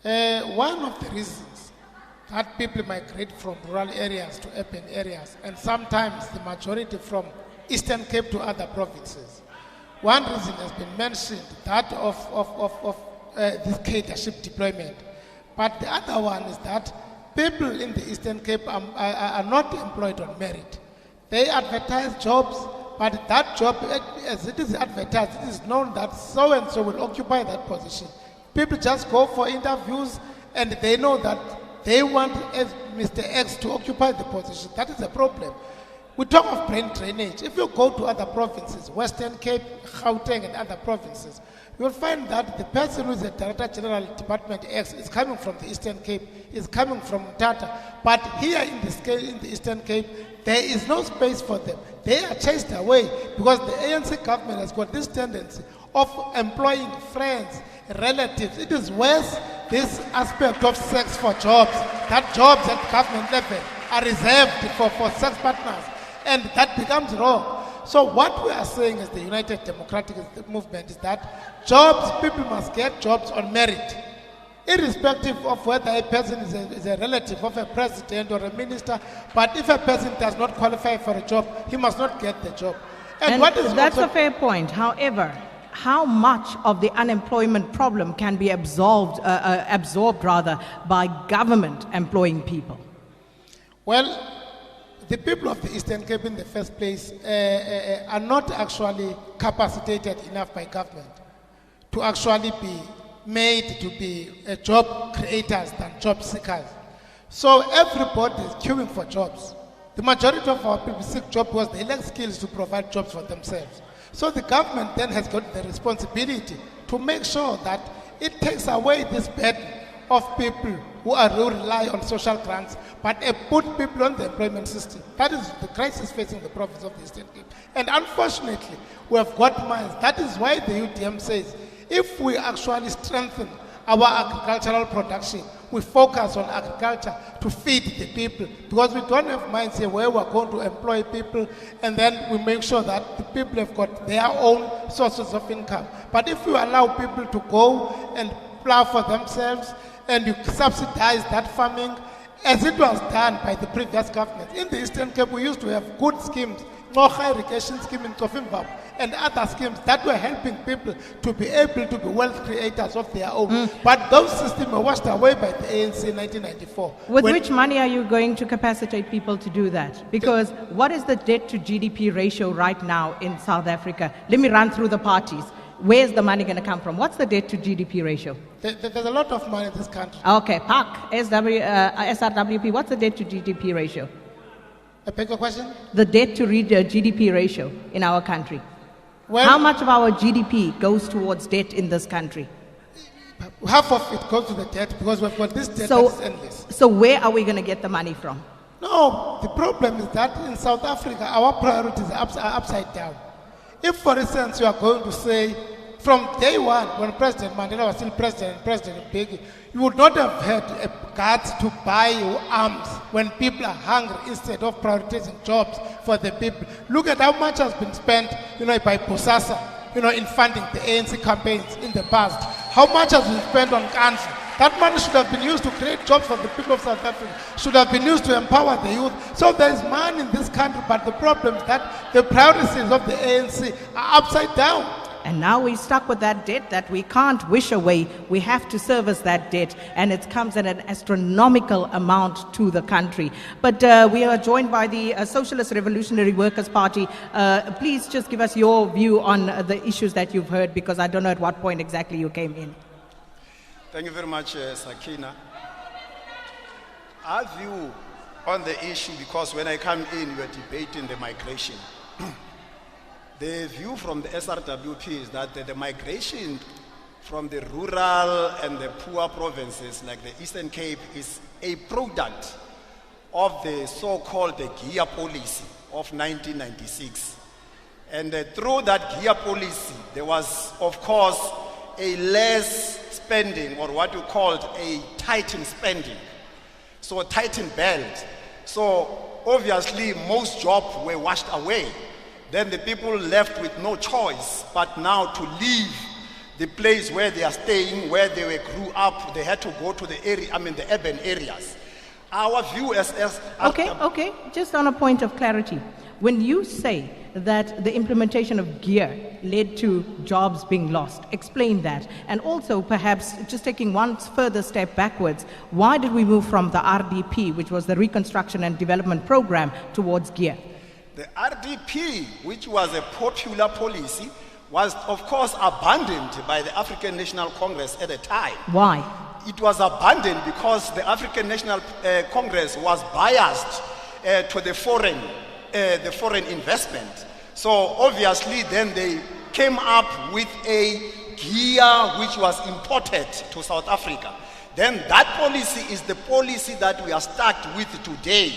One of the reasons that people migrate from rural areas to urban areas, and sometimes the majority from Eastern Cape to other provinces, one reason has been mentioned, that of this cadreship deployment. But the other one is that people in the Eastern Cape are not employed on merit. They advertise jobs, but that job, as it is advertised, it is known that so-and-so will occupy that position. People just go for interviews and they know that they want Mr. X to occupy the position. That is a problem. We talk of brain drainage. If you go to other provinces, Western Cape, Gauteng and other provinces, you will find that the person who is the Director General Department X is coming from the Eastern Cape, is coming from Tata. But here in the Eastern Cape, there is no space for them. They are chased away because the ANC government has got this tendency of employing friends, relatives. It is worse, this aspect of sex for jobs, that jobs at government level are reserved for sex partners, and that becomes wrong. So what we are saying as the United Democratic Movement is that jobs, people must get jobs on merit. irrespective of whether a person is a relative of a president or a minister, but if a person does not qualify for a job, he must not get the job. And what is that's also- a fair point. However, how much of the unemployment problem can be absorbed by government employing people? Well, the people of the Eastern Cape in the first place are not actually capacitated enough by government to actually be made to be job creators than job seekers. So everybody is queuing for jobs. The majority of our people seek jobs because they lack skills to provide jobs for themselves. So the government then has got the responsibility to make sure that it takes away this burden of people who rely on social grants, but put people on the employment system. That is the crisis facing the province of the Eastern Cape. And unfortunately, we have got minds. That is why the UDM says, if we actually strengthen our agricultural production, we focus on agriculture to feed the people, because we don't have minds here where we're going to employ people and then we make sure that the people have got their own sources of income. But if you allow people to go and plow for themselves and you subsidize that farming, as it was done by the previous government. In the Eastern Cape, we used to have good schemes, Mocha irrigation scheme in Kofimbab, and other schemes that were helping people to be able to be wealth creators of their own. But those systems were washed away by the ANC in 1994. With which money are you going to capacitate people to do that? Because what is the debt to GDP ratio right now in South Africa? Let me run through the parties. Where's the money going to come from? What's the debt to GDP ratio? There's a lot of money in this country. Okay, PAC, SRWP, what's the debt to GDP ratio? I beg your question? The debt to GDP ratio in our country. Well, how much of our GDP goes towards debt in this country? Half of it goes to the debt because we've got this debt that is endless. So where are we going to get the money from? No, the problem is that in South Africa, our priorities are upside down. If, for instance, you are going to say, from day one, when President Mandela was still President Mbeki, you would not have had guards to buy arms when people are hungry instead of prioritizing jobs for the people. Look at how much has been spent, by Bosasa, in funding the ANC campaigns in the past. How much has been spent on cancer? That money should have been used to create jobs for the people of South Africa, should have been used to empower the youth. So there is money in this country, but the problem is that the priorities of the ANC are upside down. And now we're stuck with that debt that we can't wish away. We have to service that debt, and it comes at an astronomical amount to the country. But we are joined by the Socialist Revolutionary Workers Party. Please just give us your view on the issues that you've heard, because I don't know at what point exactly you came in. Thank you very much, Sakina. Our view on the issue, because when I come in, we are debating the migration. The view from the SRWP is that the migration from the rural and the poor provinces like the Eastern Cape is a product of the so-called GEA policy of 1996. And through that GEA policy, there was, of course, a less spending, or what you called a tightened spending. So a tightened belt. So obviously most jobs were washed away. Then the people left with no choice but now to leave the place where they are staying, where they grew up. They had to go to the the urban areas. Our view as Okay. Just on a point of clarity, when you say that the implementation of GEA led to jobs being lost, explain that. And also, perhaps, just taking one further step backwards, why did we move from the RDP, which was the Reconstruction and Development Program, towards GEA? The RDP, which was a popular policy, was of course abandoned by the African National Congress at the time. Why? It was abandoned because the African National Congress was biased to the foreign investment. So obviously then they came up with a GEA which was imported to South Africa. Then that policy is the policy that we are stuck with today,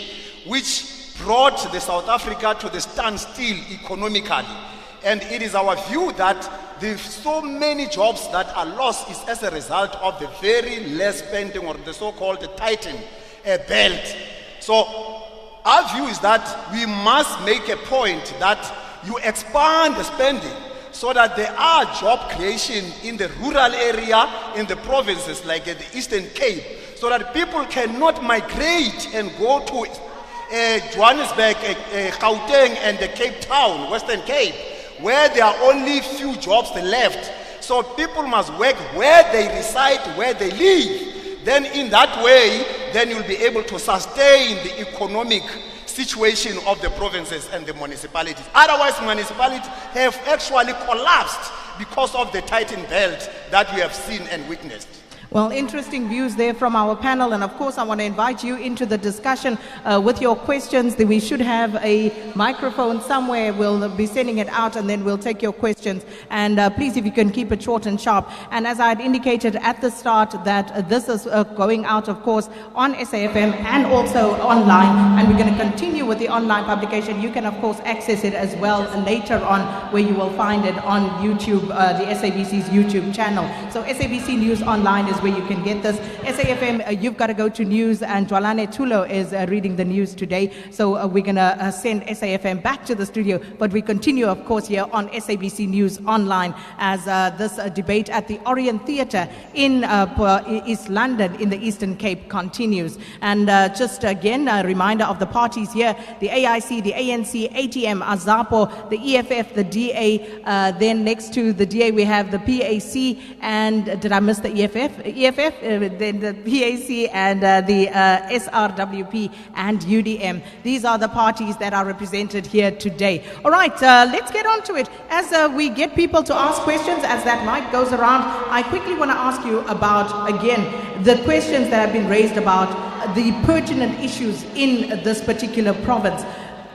which brought the South Africa to the standstill economically. And it is our view that the so many jobs that are lost is as a result of the very less spending, or the so-called tightened belt. So our view is that we must make a point that you expand the spending, so that there are job creation in the rural area, in the provinces like at the Eastern Cape, so that people cannot migrate and go to Johannesburg, Gauteng and the Cape Town, Western Cape, where there are only few jobs left. So people must work where they reside, where they live. Then in that way, then you'll be able to sustain the economic situation of the provinces and the municipalities. Otherwise, municipalities have actually collapsed because of the tightened belt that we have seen and witnessed. Well, interesting views there from our panel, and of course I want to invite you into the discussion with your questions. We should have a microphone somewhere. We'll be sending it out and then we'll take your questions. And please, if you can keep it short and sharp. And as I had indicated at the start, that this is going out, of course, on SAfm and also online. And we're going to continue with the online publication. You can, of course, access it as well later on, where you will find it on YouTube, the SABC's YouTube channel. So SABC News Online is where you can get this. SAfm, you've got to go to news, and Jwalane Tulo is reading the news today. So we're going to send SAfm back to the studio, but we continue, of course, here on SABC News Online as this debate at the Orient Theatre in East London in the Eastern Cape continues. And just again, a reminder of the parties here: the AIC, the ANC, ATM, AZAPO, the EFF, the DA. Then next to the DA we have the PAC, and did I miss the EFF? Then the PAC and the SRWP and UDM. These are the parties that are represented here today. All right, let's get on to it. As we get people to ask questions, as that mic goes around, I quickly want to ask you about, again, the questions that have been raised about the pertinent issues in this particular province.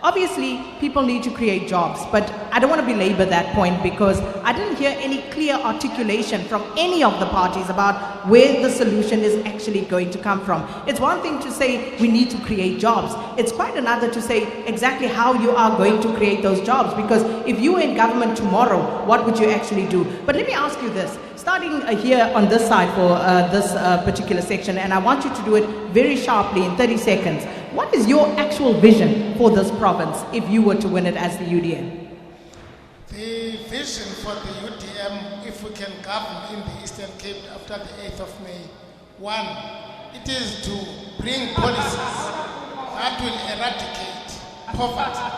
Obviously, people need to create jobs, but I don't want to belabor that point because I didn't hear any clear articulation from any of the parties about where the solution is actually going to come from. It's one thing to say we need to create jobs. It's quite another to say exactly how you are going to create those jobs, because if you were in government tomorrow, what would you actually do? But let me ask you this. Starting here on this side for this particular section, and I want you to do it very sharply in 30 seconds. What is your actual vision for this province if you were to win it as the UDM? The vision for the UDM, if we can govern in the Eastern Cape after the 8th of May, one, it is to bring policies that will eradicate poverty,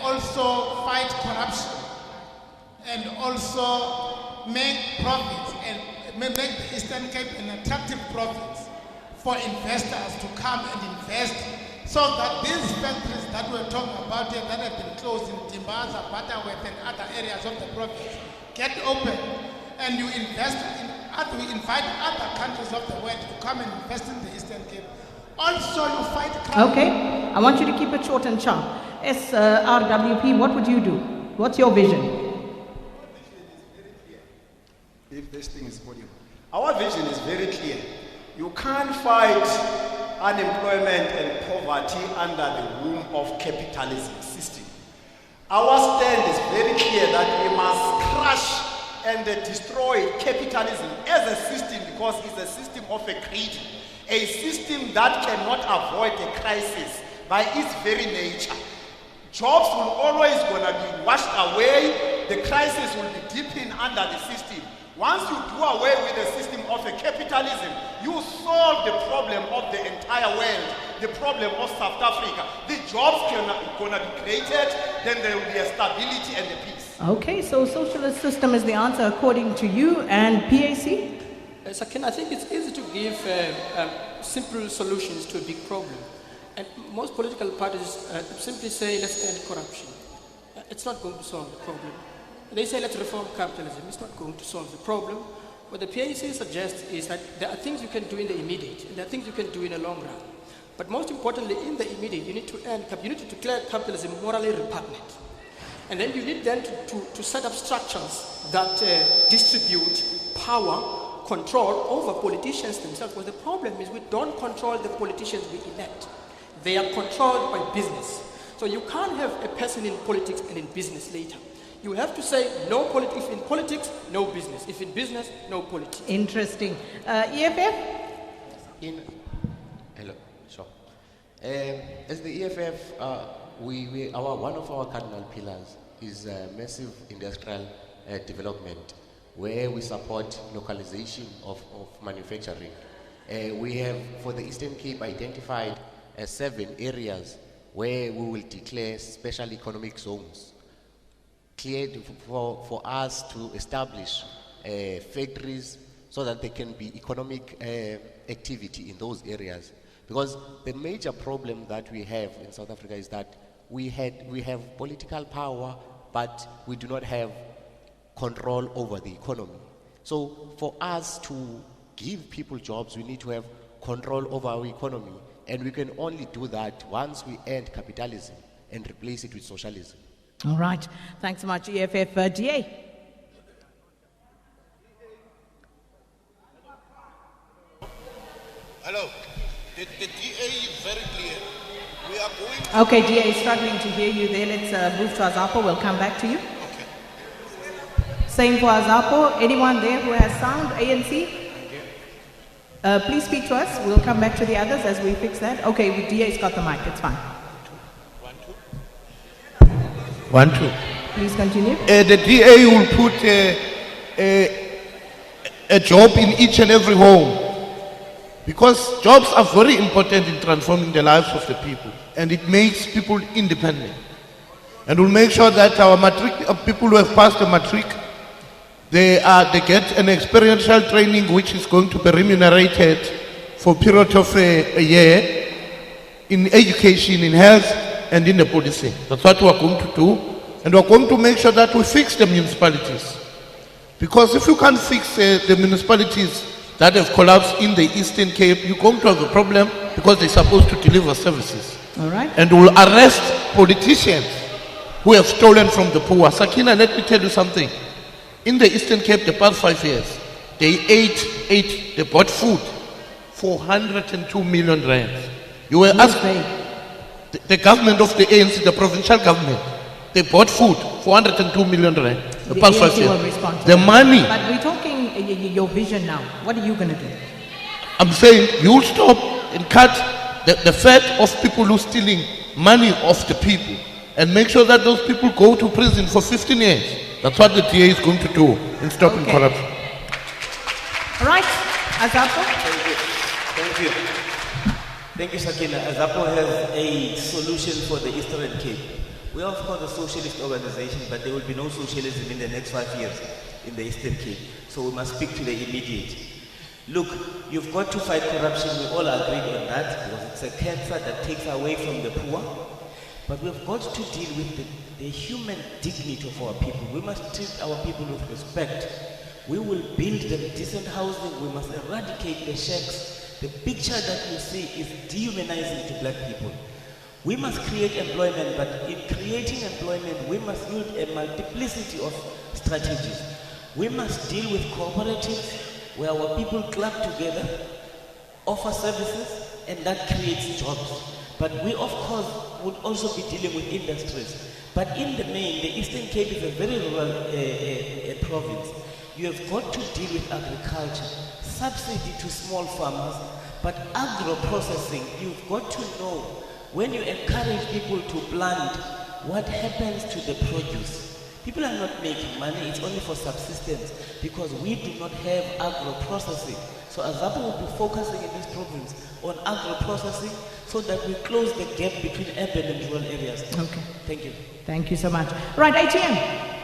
also fight corruption, and also make profits and make the Eastern Cape an attractive province for investors to come and invest, so that these factories that we're talking about here that have been closed in Timbaza, Butterworth and other areas of the province get open, and you invest in, we invite other countries of the world to come and invest in the Eastern Cape. Also, you fight crime. Okay, I want you to keep it short and sharp. SRWP, what would you do? What's your vision? If this thing is audible. Our vision is very clear. You can't fight unemployment and poverty under the womb of capitalism system. Our stand is very clear that we must crush and destroy capitalism as a system, because it's a system of a greed, a system that cannot avoid a crisis by its very nature. Jobs will always gonna be washed away, the crisis will be deepened under the system. Once you do away with the system of a capitalism, you solve the problem of the entire world, the problem of South Africa. The jobs are going to be created, then there will be a stability and a peace. Okay, so socialist system is the answer according to you, and PAC? Sakina, I think it's easy to give simple solutions to a big problem. And most political parties simply say, let's end corruption. It's not going to solve the problem. They say, let's reform capitalism. It's not going to solve the problem. What the PAC suggests is that there are things you can do in the immediate, and there are things you can do in the long run. But most importantly, in the immediate, you need to declare capitalism morally repugnant. And then you need then to set up structures that distribute power, control over politicians themselves. Well, the problem is we don't control the politicians we elect. They are controlled by business. So you can't have a person in politics and in business later. You have to say no politics. If in politics, no business. If in business, no politics. Interesting. EFF? Hello, sure. As the EFF, one of our cardinal pillars is massive industrial development, where we support localization of manufacturing. We have, for the Eastern Cape, identified 7 areas where we will declare special economic zones, cleared for us to establish factories so that there can be economic activity in those areas. Because the major problem that we have in South Africa is that we have political power, but we do not have control over the economy. So for us to give people jobs, we need to have control over our economy. And we can only do that once we end capitalism and replace it with socialism. All right. Thanks so much, EFF. DA. Hello. The DA is very clear. We are going... Okay, DA is struggling to hear you there. Let's move to Azapo. We'll come back to you. Okay. Same for Azapo. Anyone there who has sound? ANC? Please speak to us. We'll come back to the others as we fix that. Okay, DA's got the mic. It's fine. 1, 2. Please continue. The DA will put a job in each and every home, because jobs are very important in transforming the lives of the people, and it makes people independent. And we'll make sure that our people who have passed the matric, they get an experiential training which is going to be remunerated for a period of a year in education, in health, and in the policing. That's what we're going to do. And we're going to make sure that we fix the municipalities. Because if you can't fix the municipalities that have collapsed in the Eastern Cape, you're going to have a problem, because they're supposed to deliver services. All right. And we'll arrest politicians who have stolen from the poor. Sakina, let me tell you something. In the Eastern Cape, the past 5 years, they bought food for 102 million rands. You were asking the government of the ANC, the provincial government, they bought food for 102 million rand. The past 5 years. The money. But we're talking your vision now. What are you going to do? I'm saying you'll stop and cut the fat of people who are stealing money of the people, and make sure that those people go to prison for 15 years. That's what the DA is going to do in stopping corruption. All right. Azapo? Thank you. Thank you, Sakina. Azapo has a solution for the Eastern Cape. We are, of course, a socialist organization, but there will be no socialism in the next 5 years in the Eastern Cape. So we must speak to the immediate. Look, you've got to fight corruption. We all agreed on that, because it's a cancer that takes away from the poor. But we've got to deal with the human dignity of our people. We must treat our people with respect. We will build them decent housing. We must eradicate the shacks. The picture that you see is dehumanizing to black people. We must create employment, but in creating employment, we must use a multiplicity of strategies. We must deal with cooperatives where our people club together, offer services, and that creates jobs. But we, of course, would also be dealing with industries. But in the main, the Eastern Cape is a very rural province. You have got to deal with agriculture, subsidy to small farmers, but agro-processing. You've got to know, when you encourage people to plant, what happens to the produce? People are not making money, it's only for subsistence, because we do not have agro-processing. So Azapo will be focusing in this province on agro-processing, so that we close the gap between urban and rural areas. Okay. Thank you. Thank you so much. Right, ATM.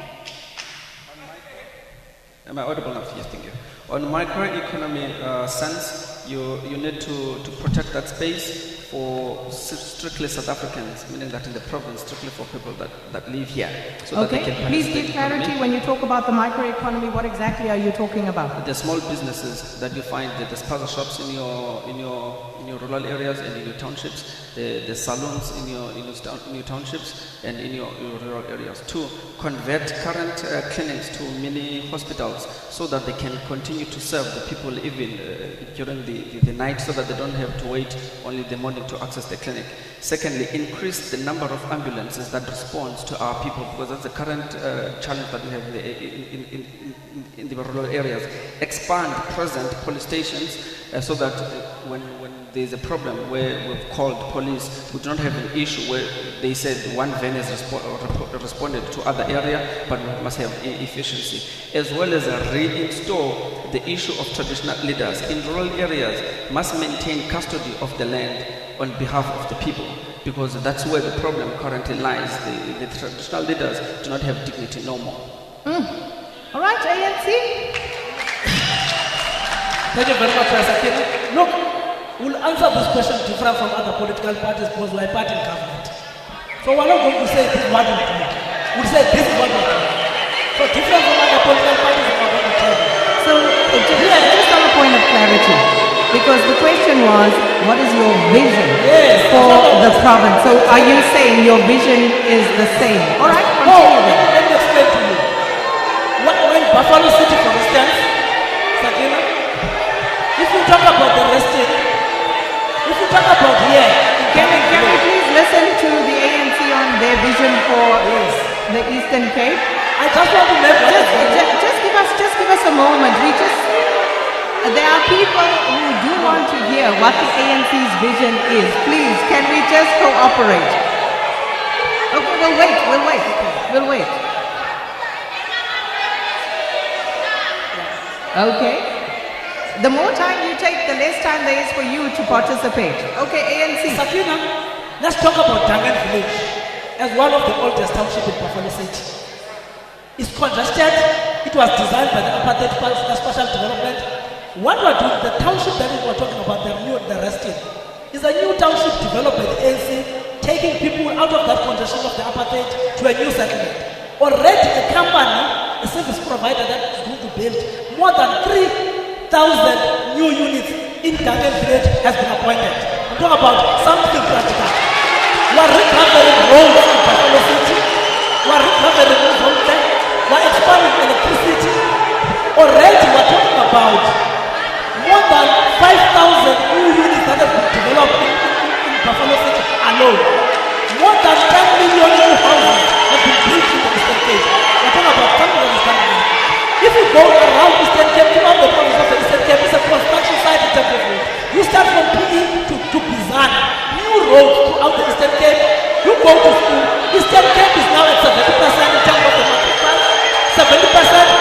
Am I audible enough? Yes, thank you. On microeconomy sense, you need to protect that space for strictly South Africans, meaning that in the province, strictly for people that live here. So Okay, that they can please participate give clarity. economy. When you talk about the microeconomy, what exactly are you talking about? The small businesses that you find, the spaza shops in your rural areas and in your townships, the salons in your townships and in your rural areas. To convert current clinics to mini hospitals so that they can continue to serve the people even during the night, so that they don't have to wait only the morning to access the clinic. Secondly, increase the number of ambulances that respond to our people, because that's the current challenge that we have in the rural areas. Expand present police stations so that when there's a problem where we've called police. We do not have an issue where they said one van has responded to other area, but we must have efficiency. As well as reinstall the issue of traditional leaders in rural areas must maintain custody of the land on behalf of the people, because that's where the problem currently lies. The traditional leaders do not have dignity no more. All right, ANC. Thank you very much, Sakina. Look, we'll answer this question different from other political parties because we're a party in government. So we're not going to say this is what we do. We'll say this is what we do. So different from other political parties, we're going to tell you. So just on a point of clarity, because the question was, what is your vision for the province? So are you saying your vision is the same? All right, continue then. Let me explain to you. When Buffalo City, for instance, Sakina, if you talk about the resting, if you talk about here, Can we please listen to the ANC on their vision for the Eastern Cape? I just want to make Just give us a moment. There are people who do want to hear what the ANC's vision is. Please, can we just cooperate? Okay, we'll wait. Okay. The more time you take, the less time there is for you to participate. Okay, ANC. Sakina, let's talk about Dangan Village as one of the oldest townships in Buffalo City. It's congested. It was designed by the apartheid special development. What we're doing, the township that we're talking about, the resting, is a new township developed by the ANC, taking people out of that congestion of the apartheid to a new settlement. Already a company, a service provider that is going to build more than 3,000 new units in Dangan Village has been appointed. I'm talking about something practical. We're recovering roads in Buffalo City. We're recovering homes. We're expanding electricity. Already we're talking about more than 5,000 new units that have been developed in Buffalo City alone. More than 10 million new houses have been built in the Eastern Cape. We're talking about something that is done. If you go around Eastern Cape, throughout the province of the Eastern Cape, it's a construction site in terms of road. You start from PE to Bizan, new roads throughout the Eastern Cape. You go to school. Eastern Cape is now at 70% in terms of the market price. 70%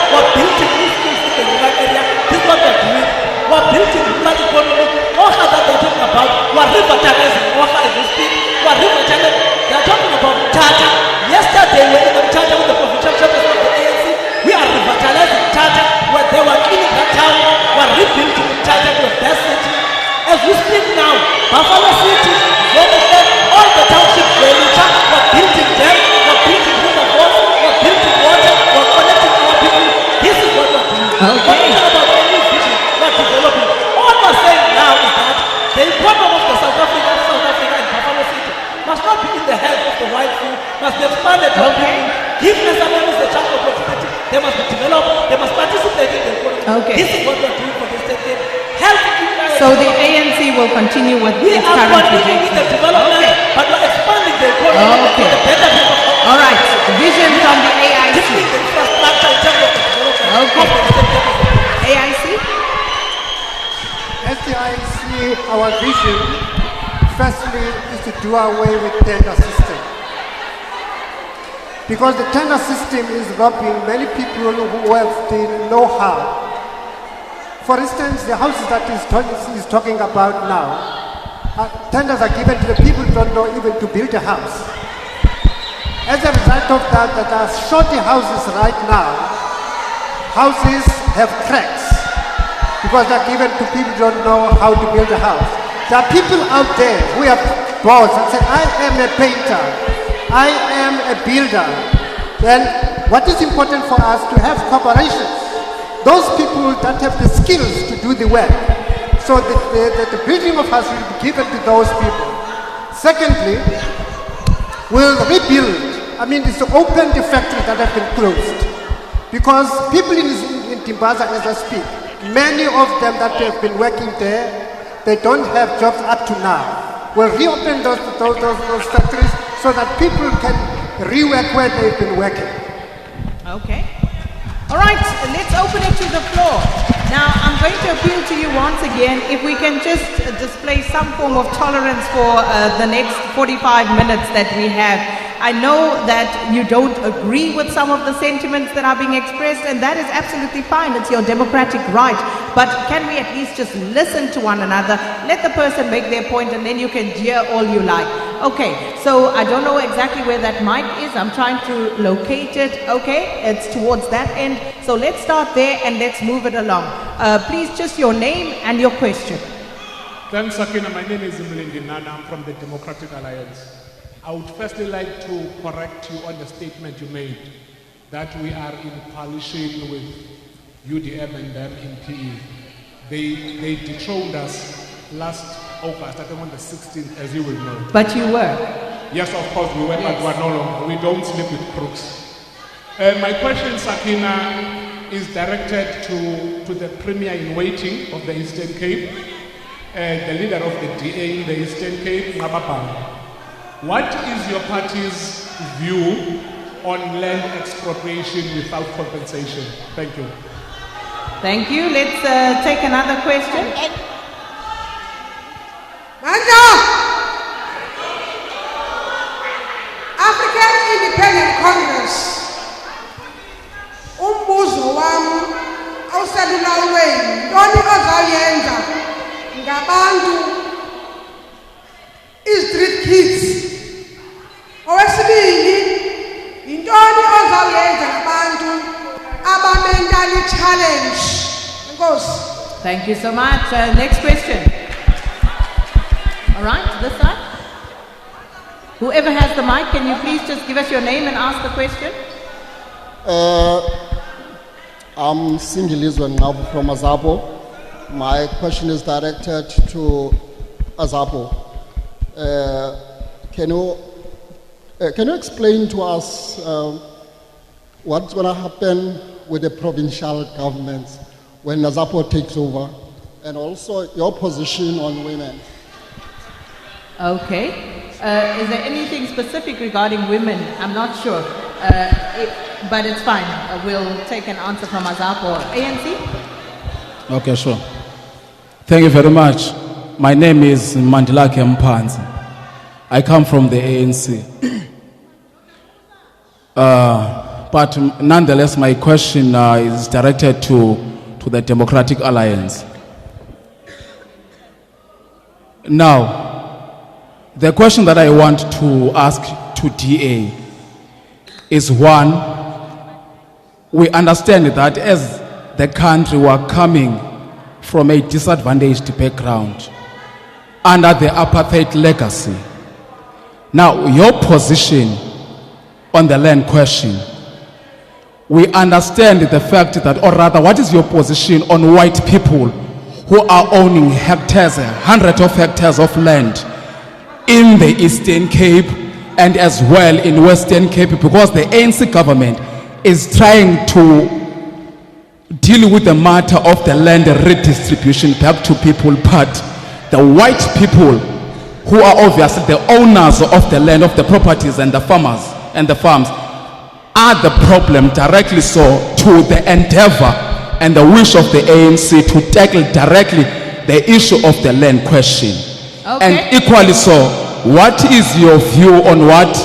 were built in new schools in the rural area. This is what we're doing. We're building rural economy. What are they're talking about? We're revitalizing Oha as we speak. We're revitalizing. They're talking about Tata. Yesterday we were in Tata with the provincial chapters of the ANC. We are revitalizing Tata where they were killing that town. We're rebuilding Tata to a best city. As we speak now, Buffalo City, all the townships were in Tata. We're building them. We're building reservoirs. We're building water. We're connecting our people. This is what we're doing. Okay. Developing. All we're saying now is that the problem of the South Africa and Buffalo City must not be in the hands of the white few, must be expanded. Okay. Give SABC the chance of opportunity. They must be developed, they must participate in the economy. Okay. This is what we're doing for the state. Help So the ANC will continue with we its are current continuing with the trajectory. development, Okay. but we're expanding the economy Okay. for the better people. All right. Vision from the AIC. Deepening the infrastructure in terms of the development Okay. of the state. AIC. As the IEC, our vision, firstly, is to do away with tender system. Because the tender system is robbing many people who have the know-how. For instance, the houses that is talking about now, tenders are given to the people who don't know even to build a house. As a result of that, there are shoddy houses right now. Houses have cracks because they're given to people who don't know how to build a house. There are people out there who have boards and say, I am a painter, I am a builder. Then what is important for us to have corporations, those people that have the skills to do the work. So the building of house will be given to those people. Secondly, we'll rebuild. I mean, it's to open the factories that have been closed. Because people in Timbaza, as I speak, many of them that have been working there, they don't have jobs up to now. We'll reopen those factories so that people can rework where they've been working. Okay. All right. Let's open it to the floor. Now, I'm going to appeal to you once again, if we can just display some form of tolerance for the next 45 minutes that we have. I know that you don't agree with some of the sentiments that are being expressed, and that is absolutely fine. It's your democratic right. But can we at least just listen to one another, let the person make their point, and then you can jeer all you like. Okay, so I don't know exactly where that mic is. I'm trying to locate it. Okay, it's towards that end. So let's start there and let's move it along. Please, just your name and your question. Thanks, Sakina. My name is Mlindi Nana. I'm from the Democratic Alliance. I would firstly like to correct you on the statement you made that we are in coalition with UDM and them in PE. They dethroned us last August, I think on the 16th, as you will know. But you were? Yes, of course we were, but we're no longer. We don't sleep with crooks. My question, Sakina, is directed to the Premier in waiting of the Eastern Cape, the leader of the DA in the Eastern Cape, Ngababang. What is your party's view on land expropriation without compensation? Thank you. Thank you. Let's take another question. African Independent Congress. Umbuzo wami awuselulaweni ntoni ozayenza ngabantu street kids. Owesibili intoni ozayenza ngabantu aba mentally challenge. Enkosi. Thank you so much. Next question. All right, this side. Whoever has the mic, can you please just give us your name and ask the question? I'm Singilizwe Ngabu from Azapo. My question is directed to Azapo. Can you explain to us what's going to happen with the provincial governments when Azapo takes over, and also your position on women? Okay. Is there anything specific regarding women? I'm not sure. But it's fine. We'll take an answer from Azapo. ANC? Okay, sure. Thank you very much. My name is Mandilake Mpanzi. I come from the ANC. But nonetheless, my question is directed to the Democratic Alliance. Now, the question that I want to ask to DA is one, we understand that as the country were coming from a disadvantaged background under the apartheid legacy. Now, your position on the land question, we understand the fact that, or rather, what is your position on white people who are owning hectares, hundreds of hectares of land in the Eastern Cape and as well in Western Cape, because the ANC government is trying to deal with the matter of the land redistribution back to people, but the white people who are obviously the owners of the land, of the properties and the farmers and the farms, are the problem directly so to the endeavor and the wish of the ANC to tackle directly the issue of the land question. Okay. And equally so, what is your view on what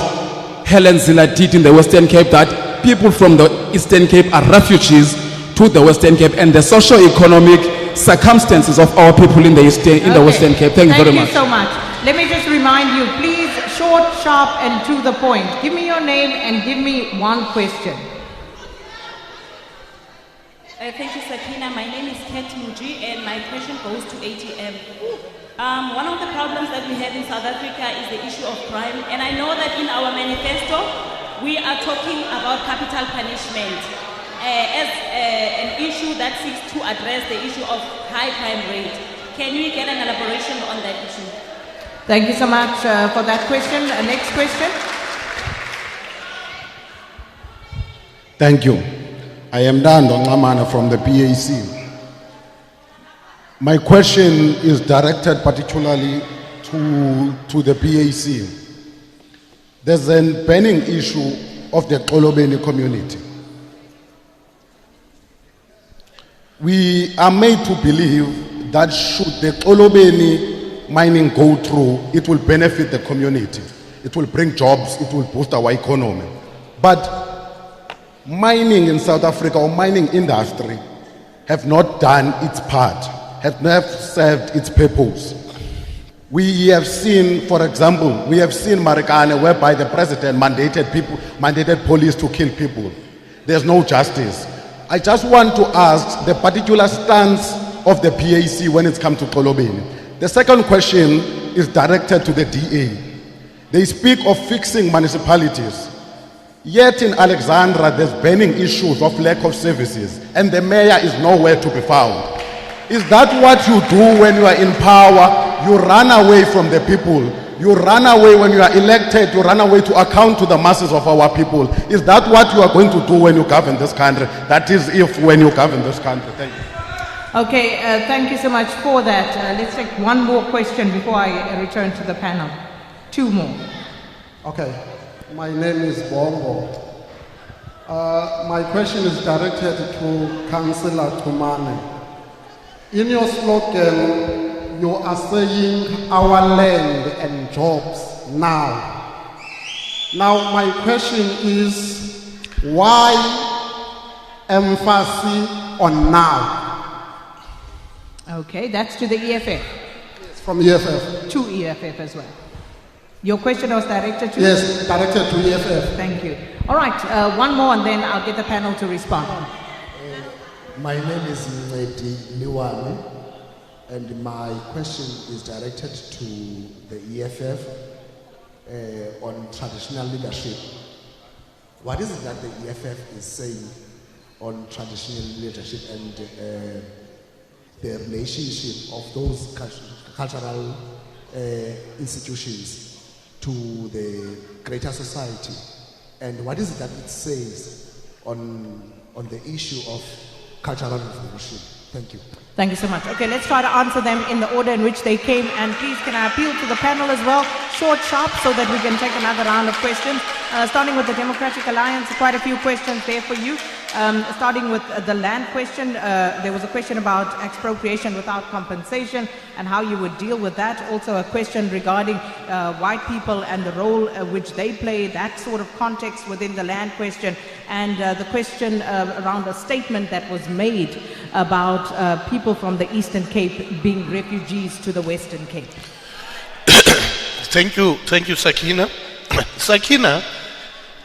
Helen Ziller did in the Western Cape, that people from the Eastern Cape are refugees to the Western Cape, and the socio-economic circumstances of our people in the Western Cape? Thank you very much. Thank you so much. Let me just remind you, please, short, sharp, and to the point. Give me your name and give me one question. Thank you, Sakina. My name is Kat Muji, and my question goes to ATM. One of the problems that we have in South Africa is the issue of crime, and I know that in our manifesto we are talking about capital punishment as an issue that seeks to address the issue of high crime rate. Can we get an elaboration on that issue? Thank you so much for that question. Next question. Thank you. I am Dando Ngamana from the PAC. My question is directed particularly to the PAC. There's a burning issue of the Xolobeni community. we are made to believe that should the Xolobeni mining go through, it will benefit the community. It will bring jobs, it will boost our economy. But mining in South Africa or mining industry have not done its part, have not served its purpose. We have seen, for example, we have seen Marikana whereby the president mandated police to kill people. There's no justice. I just want to ask the particular stance of the PAC when it's come to Xolobeni. The second question is directed to the DA. They speak of fixing municipalities. Yet in Alexandra, there's burning issues of lack of services, and the mayor is nowhere to be found. Is that what you do when you are in power? You run away from the people. You run away when you are elected. You run away to account to the masses of our people. Is that what you are going to do when you govern this country? That is, when you govern this country. Thank you. Okay, thank you so much for that. Let's take one more question before I return to the panel. Two more. Okay, my name is Bongo. My question is directed to Councillor Tumane. In your slogan, you are saying our land and jobs now. Now, my question is, why emphasis on now? Okay, that's to the EFF. Yes, from EFF. To EFF as well. Your question was directed to? Yes, directed to EFF. Thank you. All right, one more and then I'll get the panel to respond. My name is Medi Liwani, and my question is directed to the EFF on traditional leadership. What is it that the EFF is saying on traditional leadership and the relationship of those cultural institutions to the greater society? And what is it that it says on the issue of cultural revolution? Thank you. Thank you so much. Okay, let's try to answer them in the order in which they came. And please, can I appeal to the panel as well? Short, sharp, so that we can take another round of questions. Starting with the Democratic Alliance, quite a few questions there for you. Starting with the land question, there was a question about expropriation without compensation and how you would deal with that. Also a question regarding white people and the role which they play, that sort of context within the land question. And the question around a statement that was made about people from the Eastern Cape being refugees to the Western Cape. Thank you, Sakina. Sakina,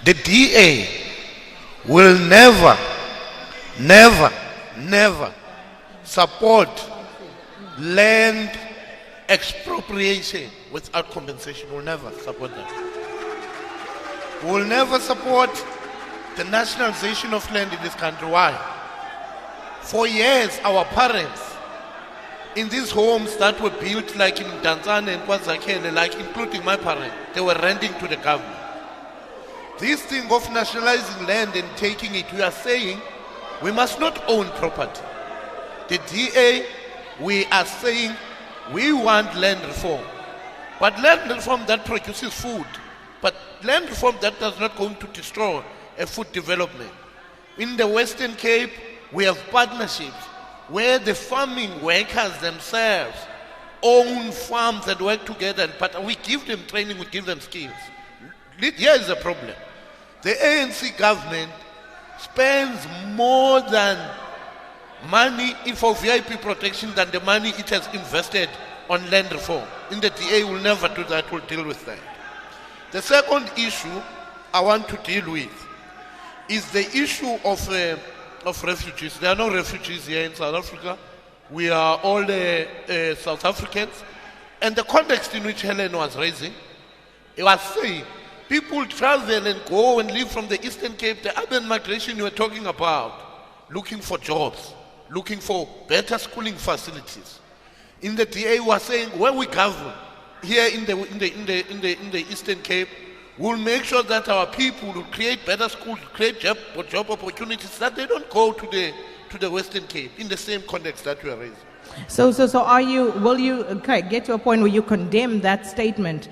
the DA will never support land expropriation without compensation. We'll never support that. We will never support the nationalization of land in this country. Why? For years, our parents in these homes that were built like in Tanzania and KwaZulu, like including my parents, they were renting to the government. This thing of nationalizing land and taking it, we are saying we must not own property. The DA, we are saying we want land reform. But land reform that produces food. But land reform that does not going to destroy a food development. In the Western Cape, we have partnerships where the farming workers themselves own farms that work together, but we give them training, we give them skills. Here is the problem. The ANC government spends more than money for VIP protection than the money it has invested on land reform. In the DA will never do that, will deal with that. The second issue I want to deal with is the issue of refugees. There are no refugees here in South Africa. We are all South Africans. And the context in which Helen was raising, it was saying people travel and go and live from the Eastern Cape, the urban migration you were talking about, looking for jobs, looking for better schooling facilities. In the DA, we are saying when we govern here in the Eastern Cape, we'll make sure that our people will create better schools, create job opportunities, that they don't go to the Western Cape in the same context that we are raising. So will you get to a point where you condemn that statement?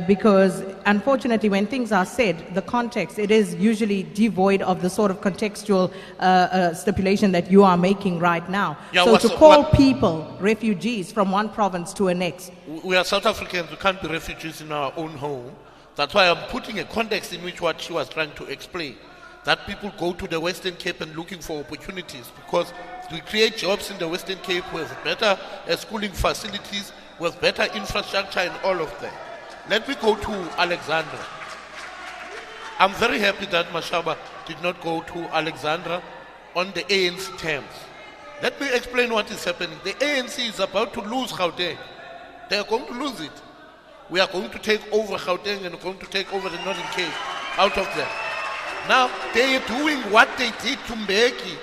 Because unfortunately, when things are said, the context, it is usually devoid of the sort of contextual stipulation that you are making right now. Yeah, so to call people refugees from one province to the next. We are South Africans, we can't be refugees in our own home. That's why I'm putting a context in which what she was trying to explain. That people go to the Western Cape and looking for opportunities because we create jobs in the Western Cape with better schooling facilities, with better infrastructure and all of that. Let me go to Alexandra. I'm very happy that Mashaba did not go to Alexandra on the ANC terms. Let me explain what is happening. The ANC is about to lose Gauteng. They are going to lose it. We are going to take over Gauteng and going to take over the Northern Cape out of there. Now, they are doing what they did to Mbeki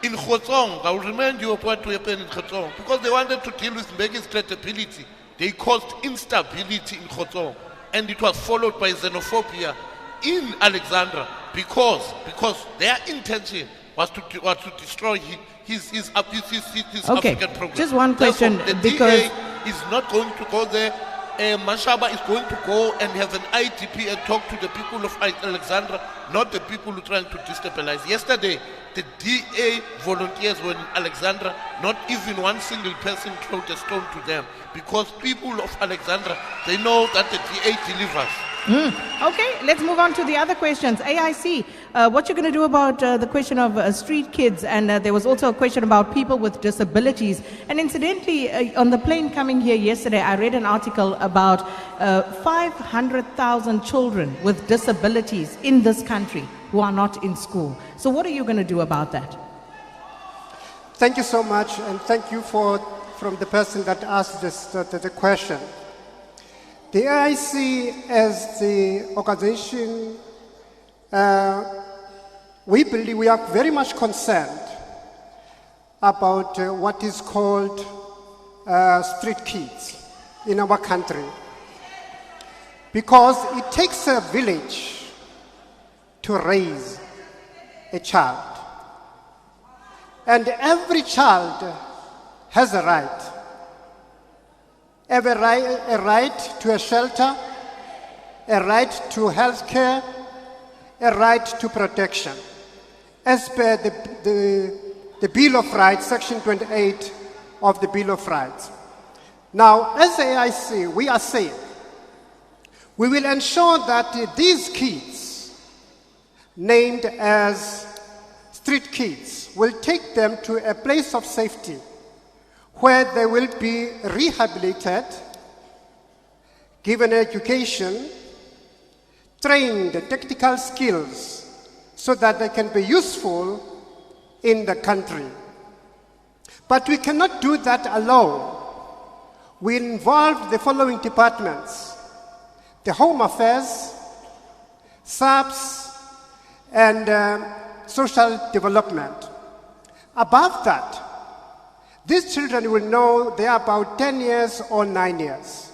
in Khotsong. I will remind you of what happened in Khotsong. Because they wanted to deal with Mbeki's credibility, they caused instability in Khotsong. And it was followed by xenophobia in Alexandra because their intention was to destroy his African program. Just one question. Therefore, the because DA is not going to go there. Mashaba is going to go and have an IDP and talk to the people of Alexandra, not the people who are trying to destabilize. Yesterday, the DA volunteers were in Alexandra, not even one single person threw a stone to them, because people of Alexandra, they know that the DA delivers. Okay, let's move on to the other questions. AIC, what you're going to do about the question of street kids, and there was also a question about people with disabilities. And incidentally, on the plane coming here yesterday, I read an article about 500,000 children with disabilities in this country who are not in school. So what are you going to do about that? Thank you so much, and thank you from the person that asked the question. The AIC, as the organization, we are very much concerned about what is called street kids in our country. Because it takes a village to raise a child. And every child has a right. A right to a shelter, a right to health care, a right to protection. As per the Bill of Rights, Section 28 of the Bill of Rights. Now, as the AIC, we are saying, we will ensure that these kids, named as street kids, will take them to a place of safety where they will be rehabilitated, given education, trained technical skills so that they can be useful in the country. But we cannot do that alone. We involve the following departments: the Home Affairs, SABC, and Social Development. Above that, these children will know they are about 10 years or 9 years.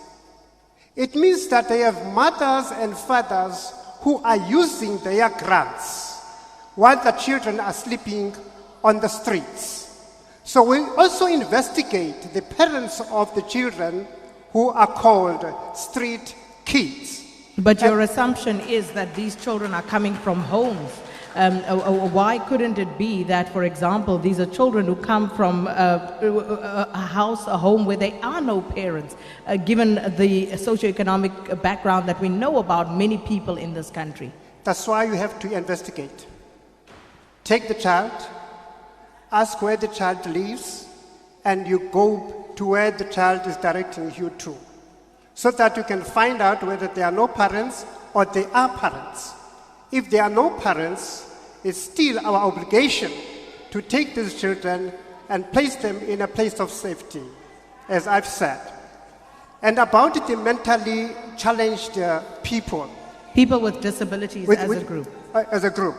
It means that they have mothers and fathers who are using their grants while the children are sleeping on the streets. So we also investigate the parents of the children who are called street kids. But your assumption is that these children are coming from homes. Why couldn't it be that, for example, these are children who come from a house, a home where there are no parents, given the socioeconomic background that we know about many people in this country? That's why you have to investigate. Take the child, ask where the child lives, and you go to where the child is directing you to, so that you can find out whether there are no parents or there are parents. If there are no parents, it's still our obligation to take these children and place them in a place of safety, as I've said. And about the mentally challenged people. People with disabilities as a group. As a group.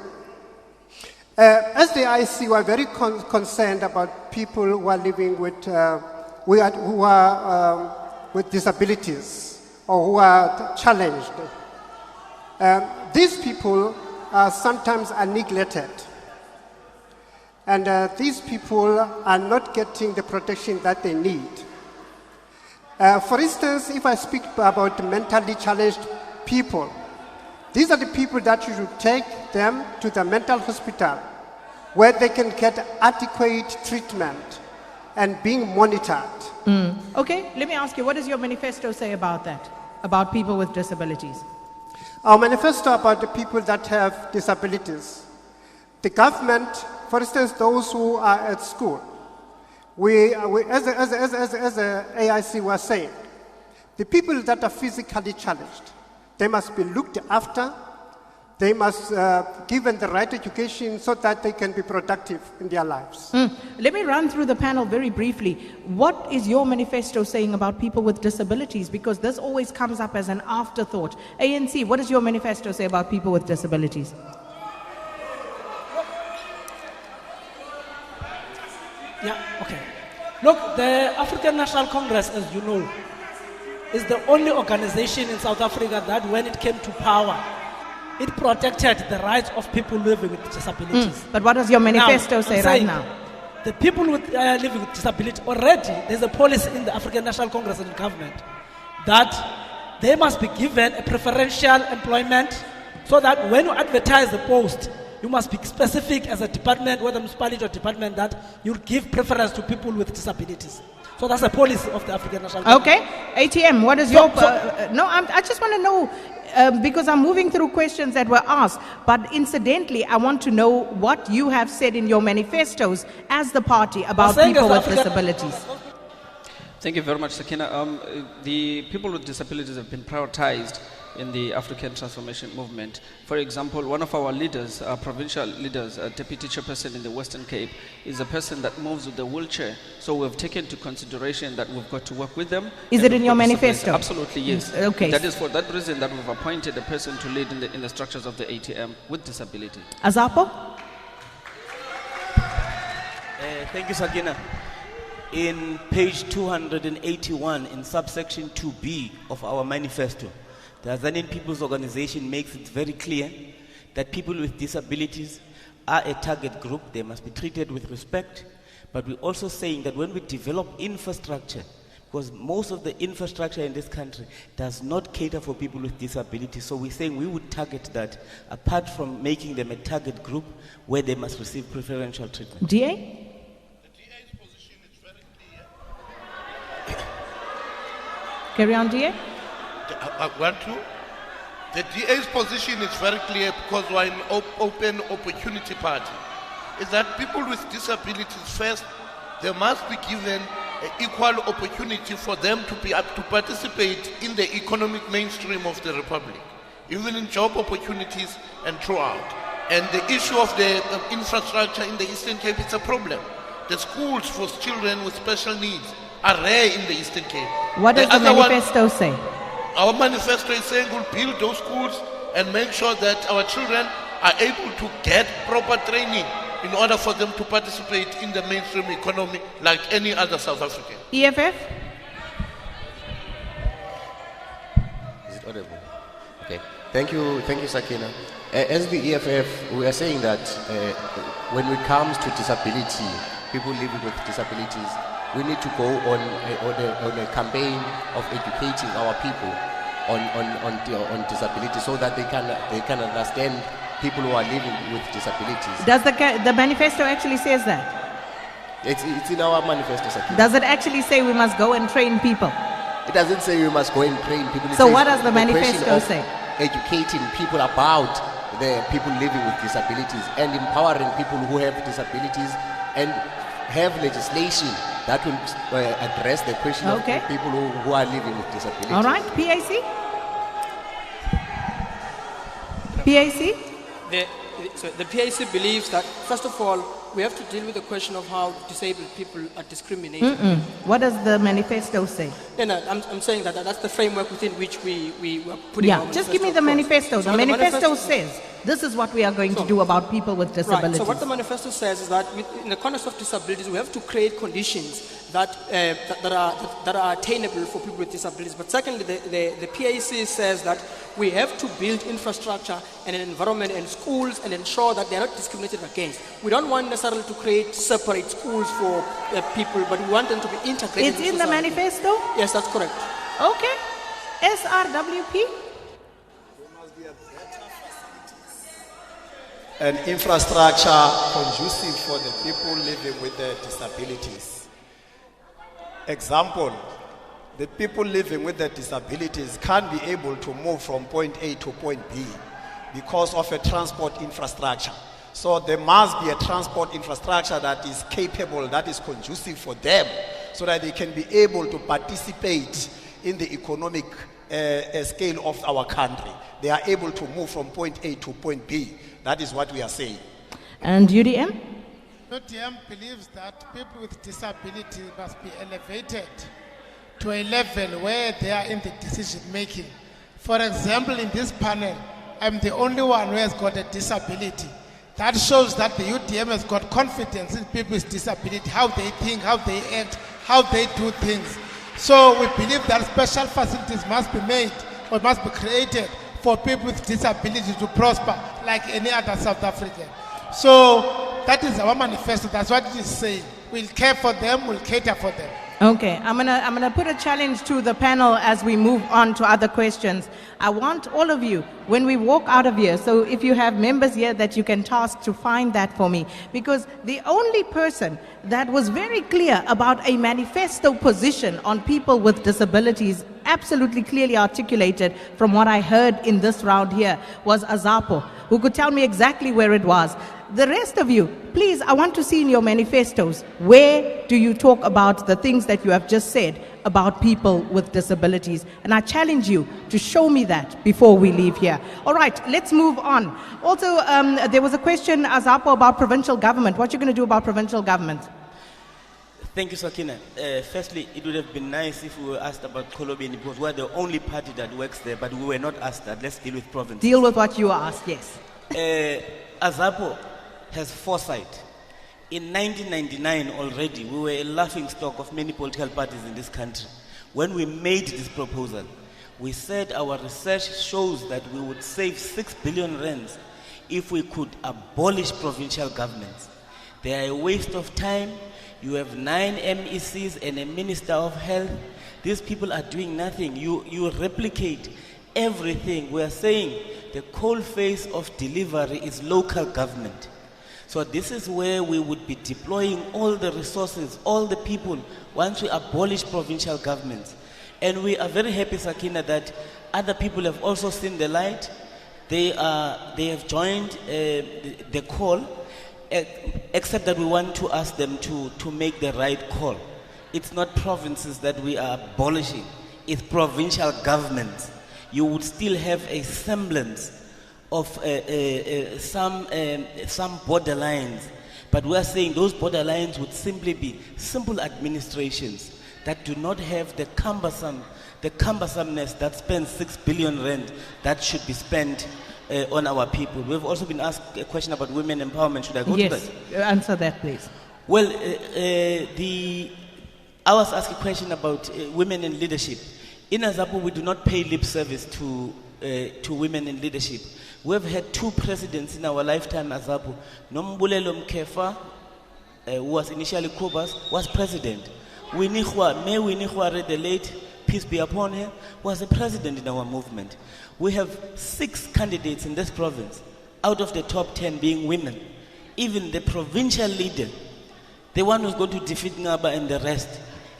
As the IC, we are very concerned about people who are living with, with disabilities or who are challenged. These people sometimes are neglected. And these people are not getting the protection that they need. For instance, if I speak about mentally challenged people, these are the people that you should take them to the mental hospital where they can get adequate treatment and being monitored. Okay, let me ask you, what does your manifesto say about that, about people with disabilities? Our manifesto about the people that have disabilities. The government, for instance, those who are at school, we as a AIC was saying, the people that are physically challenged, they must be looked after. They must given the right education so that they can be productive in their lives. Let me run through the panel very briefly. What is your manifesto saying about people with disabilities? Because this always comes up as an afterthought. ANC, what does your manifesto say about people with disabilities? Yeah, okay. Look, the African National Congress, as you know, is the only organization in South Africa that when it came to power, it protected the rights of people living with disabilities. But what does your manifesto say right now? The people with living with disability, already there's a policy in the African National Congress and government that they must be given a preferential employment so that when you advertise the post, you must be specific as a department, whether municipality or department, that you give preference to people with disabilities. So that's a policy of the African National Congress. Okay, ATM, what is your... no, I just want to know, because I'm moving through questions that were asked, but incidentally, I want to know what you have said in your manifestos as the party about people with disabilities. Thank you very much, Sakina. The people with disabilities have been prioritized in the African transformation movement. For example, one of our leaders, provincial leaders, deputy chairperson in the Western Cape, is a person that moves with a wheelchair. So we've taken into consideration that we've got to work with them. Is it in your manifesto? Absolutely, yes. Okay. That is for that reason that we've appointed a person to lead in the structures of the ATM with disability. Azapo? Thank you, Sakina. In page 281, in subsection 2B of our manifesto, the Azanian People's Organization makes it very clear that people with disabilities are a target group. They must be treated with respect. But we're also saying that when we develop infrastructure, because most of the infrastructure in this country does not cater for people with disabilities, so we're saying we would target that, apart from making them a target group where they must receive preferential treatment. DA? Carry on, DA. I want to. The DA's position is very clear because we're an open opportunity party. Is that people with disabilities first, they must be given an equal opportunity for them to be to participate in the economic mainstream of the Republic, even in job opportunities and throughout. And the issue of the infrastructure in the Eastern Cape is a problem. The schools for children with special needs are rare in the Eastern Cape. What does the manifesto say? Our manifesto is saying we'll build those schools and make sure that our children are able to get proper training in order for them to participate in the mainstream economy like any other South African. EFF? Is it audible? Okay. Thank you, Sakina. As the EFF, we are saying that when it comes to disability, people living with disabilities, we need to go on a campaign of educating our people on disability so that they can understand people who are living with disabilities. Does the manifesto actually says that? It's in our manifesto, Sakina. Does it actually say we must go and train people? It doesn't say we must go and train people. So what does the manifesto say? Educating people about the people living with disabilities and empowering people who have disabilities and have legislation that will address the question of people who are living with disabilities. All right, PAC? PAC? So the PAC believes that, first of all, we have to deal with the question of how disabled people are discriminated. What does the manifesto say? No, I'm saying that that's the framework within which we were putting our manifesto. Just give me the manifesto. The manifesto says this is what we are going to do about people with disabilities. Right. So what the manifesto says is that in the context of disabilities, we have to create conditions that are attainable for people with disabilities. But secondly, the PAC says that we have to build infrastructure and an environment and schools and ensure that they are not discriminated against. We don't want necessarily to create separate schools for people, but we want them to be integrated. It's in the manifesto? Yes, that's correct. Okay. SRWP? An infrastructure conducive for the people living with disabilities. Example, the people living with disabilities can't be able to move from point A to point B because of a transport infrastructure. So there must be a transport infrastructure that is capable, that is conducive for them, so that they can be able to participate in the economic scale of our country. They are able to move from point A to point B. That is what we are saying. And UDM? UDM believes that people with disability must be elevated to a level where they are in the decision making. For example, in this panel, I'm the only one who has got a disability. That shows that the UDM has got confidence in people with disability, how they think, how they act, how they do things. So we believe that special facilities must be made or must be created for people with disability to prosper like any other South African. So that is our manifesto. That's what it is saying. We'll care for them, we'll cater for them. Okay, I'm gonna put a challenge to the panel as we move on to other questions. I want all of you, when we walk out of here, so if you have members here that you can task to find that for me, because the only person that was very clear about a manifesto position on people with disabilities, absolutely clearly articulated from what I heard in this round here, was Azapo, who could tell me exactly where it was. The rest of you, please, I want to see in your manifestos, where do you talk about the things that you have just said about people with disabilities? And I challenge you to show me that before we leave here. All right, let's move on. Also, there was a question, Azapo, about provincial government. What are you going to do about provincial government? Thank you, Sakina. Firstly, it would have been nice if we were asked about Xolobeni, because we're the only party that works there, but we were not asked that. Let's deal with province. Deal with what you were asked, yes. Azapo has foresight. In 1999 already, we were a laughing stock of many political parties in this country. When we made this proposal, we said our research shows that we would save 6 billion rands if we could abolish provincial governments. They are a waste of time. You have 9 MECs and a Minister of Health. These people are doing nothing. You replicate everything. We are saying the coal face of delivery is local government. So this is where we would be deploying all the resources, all the people, once we abolish provincial governments. And we are very happy, Sakina, that other people have also seen the light. They have joined the call, except that we want to ask them to make the right call. It's not provinces that we are abolishing, it's provincial governments. You would still have a semblance of some borderlines, but we are saying those borderlines would simply be simple administrations that do not have the cumbersomeness that spends 6 billion rand that should be spent on our people. We've also been asked a question about women empowerment. Should I go to that? Yes, answer that, please. Well, I was asked a question about women in leadership. In Azapo, we do not pay lip service to women in leadership. We have had 2 presidents in our lifetime, Azapo. Nombulelo Mkefa, who was initially Kobas, was president. May Winnie the late, peace be upon her, was the president in our movement. We have 6 candidates in this province, out of the top 10 being women. Even the provincial leader, the one who's going to defeat Ngaba and the rest,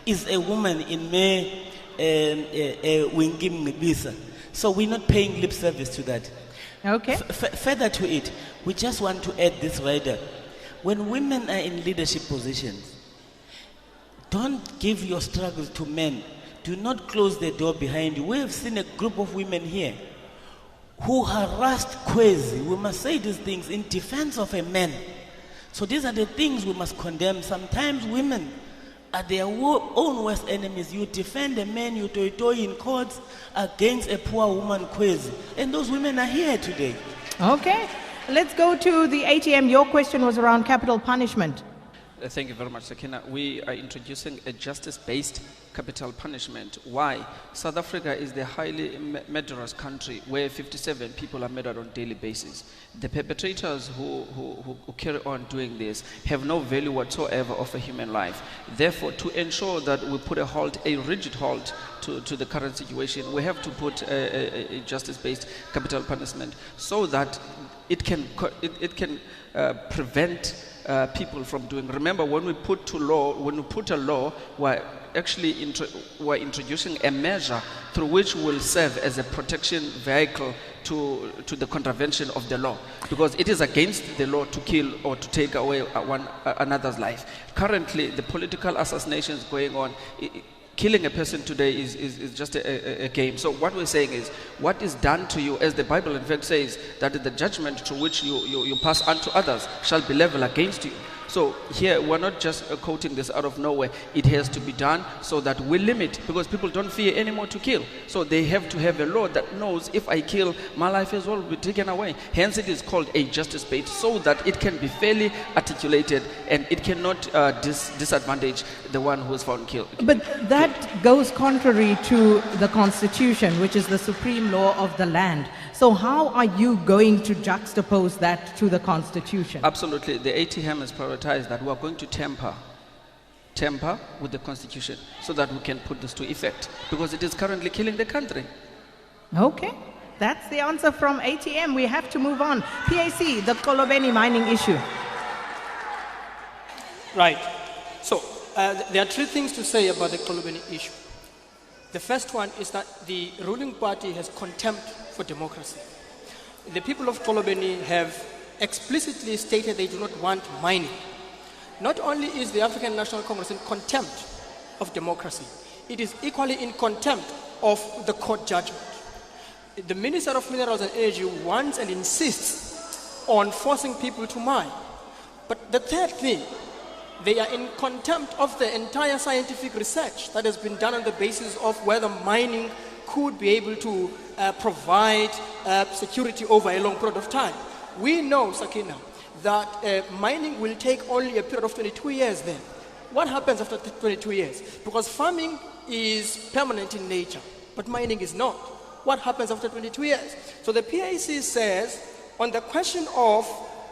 is a woman in May Wingim Nibisa. So we're not paying lip service to that. Okay. Further to it, we just want to add this rider. When women are in leadership positions, don't give your struggles to men. Do not close the door behind you. We have seen a group of women here who harassed Kwezi. We must say these things in defense of a man. So these are the things we must condemn. Sometimes women are their own worst enemies. You defend a man, you toy in courts against a poor woman, Kwezi. And those women are here today. Okay, let's go to the ATM. Your question was around capital punishment. Thank you very much, Sakina. We are introducing a justice-based capital punishment. Why? South Africa is the highly murderous country where 57 people are murdered on a daily basis. The perpetrators who carry on doing this have no value whatsoever of a human life. Therefore, to ensure that we put a rigid halt to the current situation, we have to put a justice-based capital punishment so that it can prevent people from doing. Remember, when we put a law, we're actually we're introducing a measure through which will serve as a protection vehicle to the contravention of the law, because it is against the law to kill or to take away another's life. Currently, the political assassinations going on. Killing a person today is just a game. So what we're saying is, what is done to you, as the Bible in fact says, that the judgment to which you pass on to others shall be leveled against you. So here, we're not just quoting this out of nowhere. It has to be done so that we limit, because people don't fear anymore to kill. So they have to have a law that knows, if I kill, my life as well will be taken away. Hence it is called a justice-based, so that it can be fairly articulated and it cannot disadvantage the one who is found killed. But that goes contrary to the Constitution, which is the supreme law of the land. So how are you going to juxtapose that to the Constitution? Absolutely. The ATM has prioritized that we are going to tamper with the Constitution so that we can put this to effect, because it is currently killing the country. Okay. That's the answer from ATM. We have to move on. PAC, the Xolobeni mining issue. Right. So there are three things to say about the Xolobeni issue. The first one is that the ruling party has contempt for democracy. The people of Xolobeni have explicitly stated they do not want mining. Not only is the African National Congress in contempt of democracy, it is equally in contempt of the court judgment. The Minister of Minerals and Energy wants and insists on forcing people to mine. But the third thing, they are in contempt of the entire scientific research that has been done on the basis of whether mining could be able to provide security over a long period of time. We know, Sakina, that mining will take only a period of 22 years then. What happens after 22 years? Because farming is permanent in nature, but mining is not. What happens after 22 years? So the PAC says, on the question of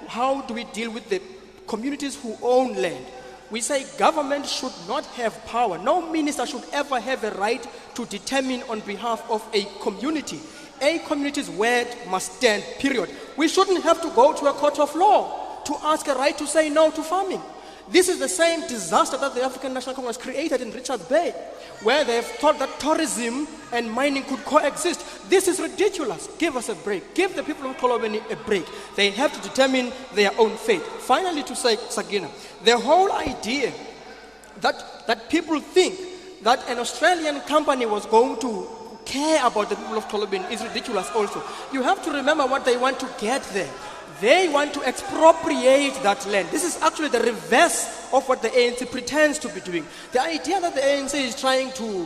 how do we deal with the communities who own land, we say government should not have power. No minister should ever have a right to determine on behalf of a community. A community's word must stand, period. We shouldn't have to go to a court of law to ask a right to say no to farming. This is the same disaster that the African National Congress created in Richards Bay, where they've thought that tourism and mining could coexist. This is ridiculous. Give us a break. Give the people of Xolobeni a break. They have to determine their own fate. Finally, to say, Sagina, the whole idea that people think that an Australian company was going to care about the people of Xolobeni is ridiculous also. You have to remember what they want to get there. They want to expropriate that land. This is actually the reverse of what the ANC pretends to be doing. The idea that the ANC is trying to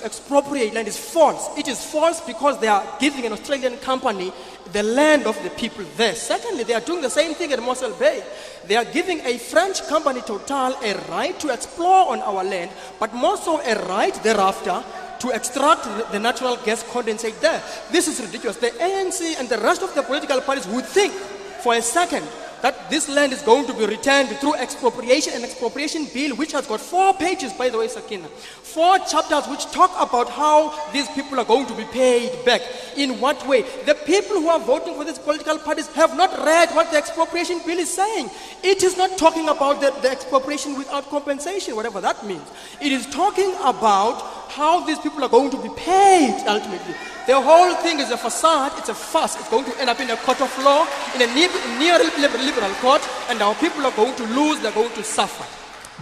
expropriate land is false. It is false because they are giving an Australian company the land of the people there. Secondly, they are doing the same thing at Mossel Bay. They are giving a French company, Total, a right to explore on our land, but more so a right thereafter to extract the natural gas condensate there. This is ridiculous. The ANC and the rest of the political parties would think for a second that this land is going to be returned through expropriation, an expropriation bill which has got 4 pages, by the way, Sakina. 4 chapters which talk about how these people are going to be paid back. In what way? The people who are voting for these political parties have not read what the expropriation bill is saying. It is not talking about the expropriation without compensation, whatever that means. It is talking about how these people are going to be paid ultimately. The whole thing is a facade, it's a farce. It's going to end up in a court of law, in a neoliberal court, and our people are going to lose, they're going to suffer.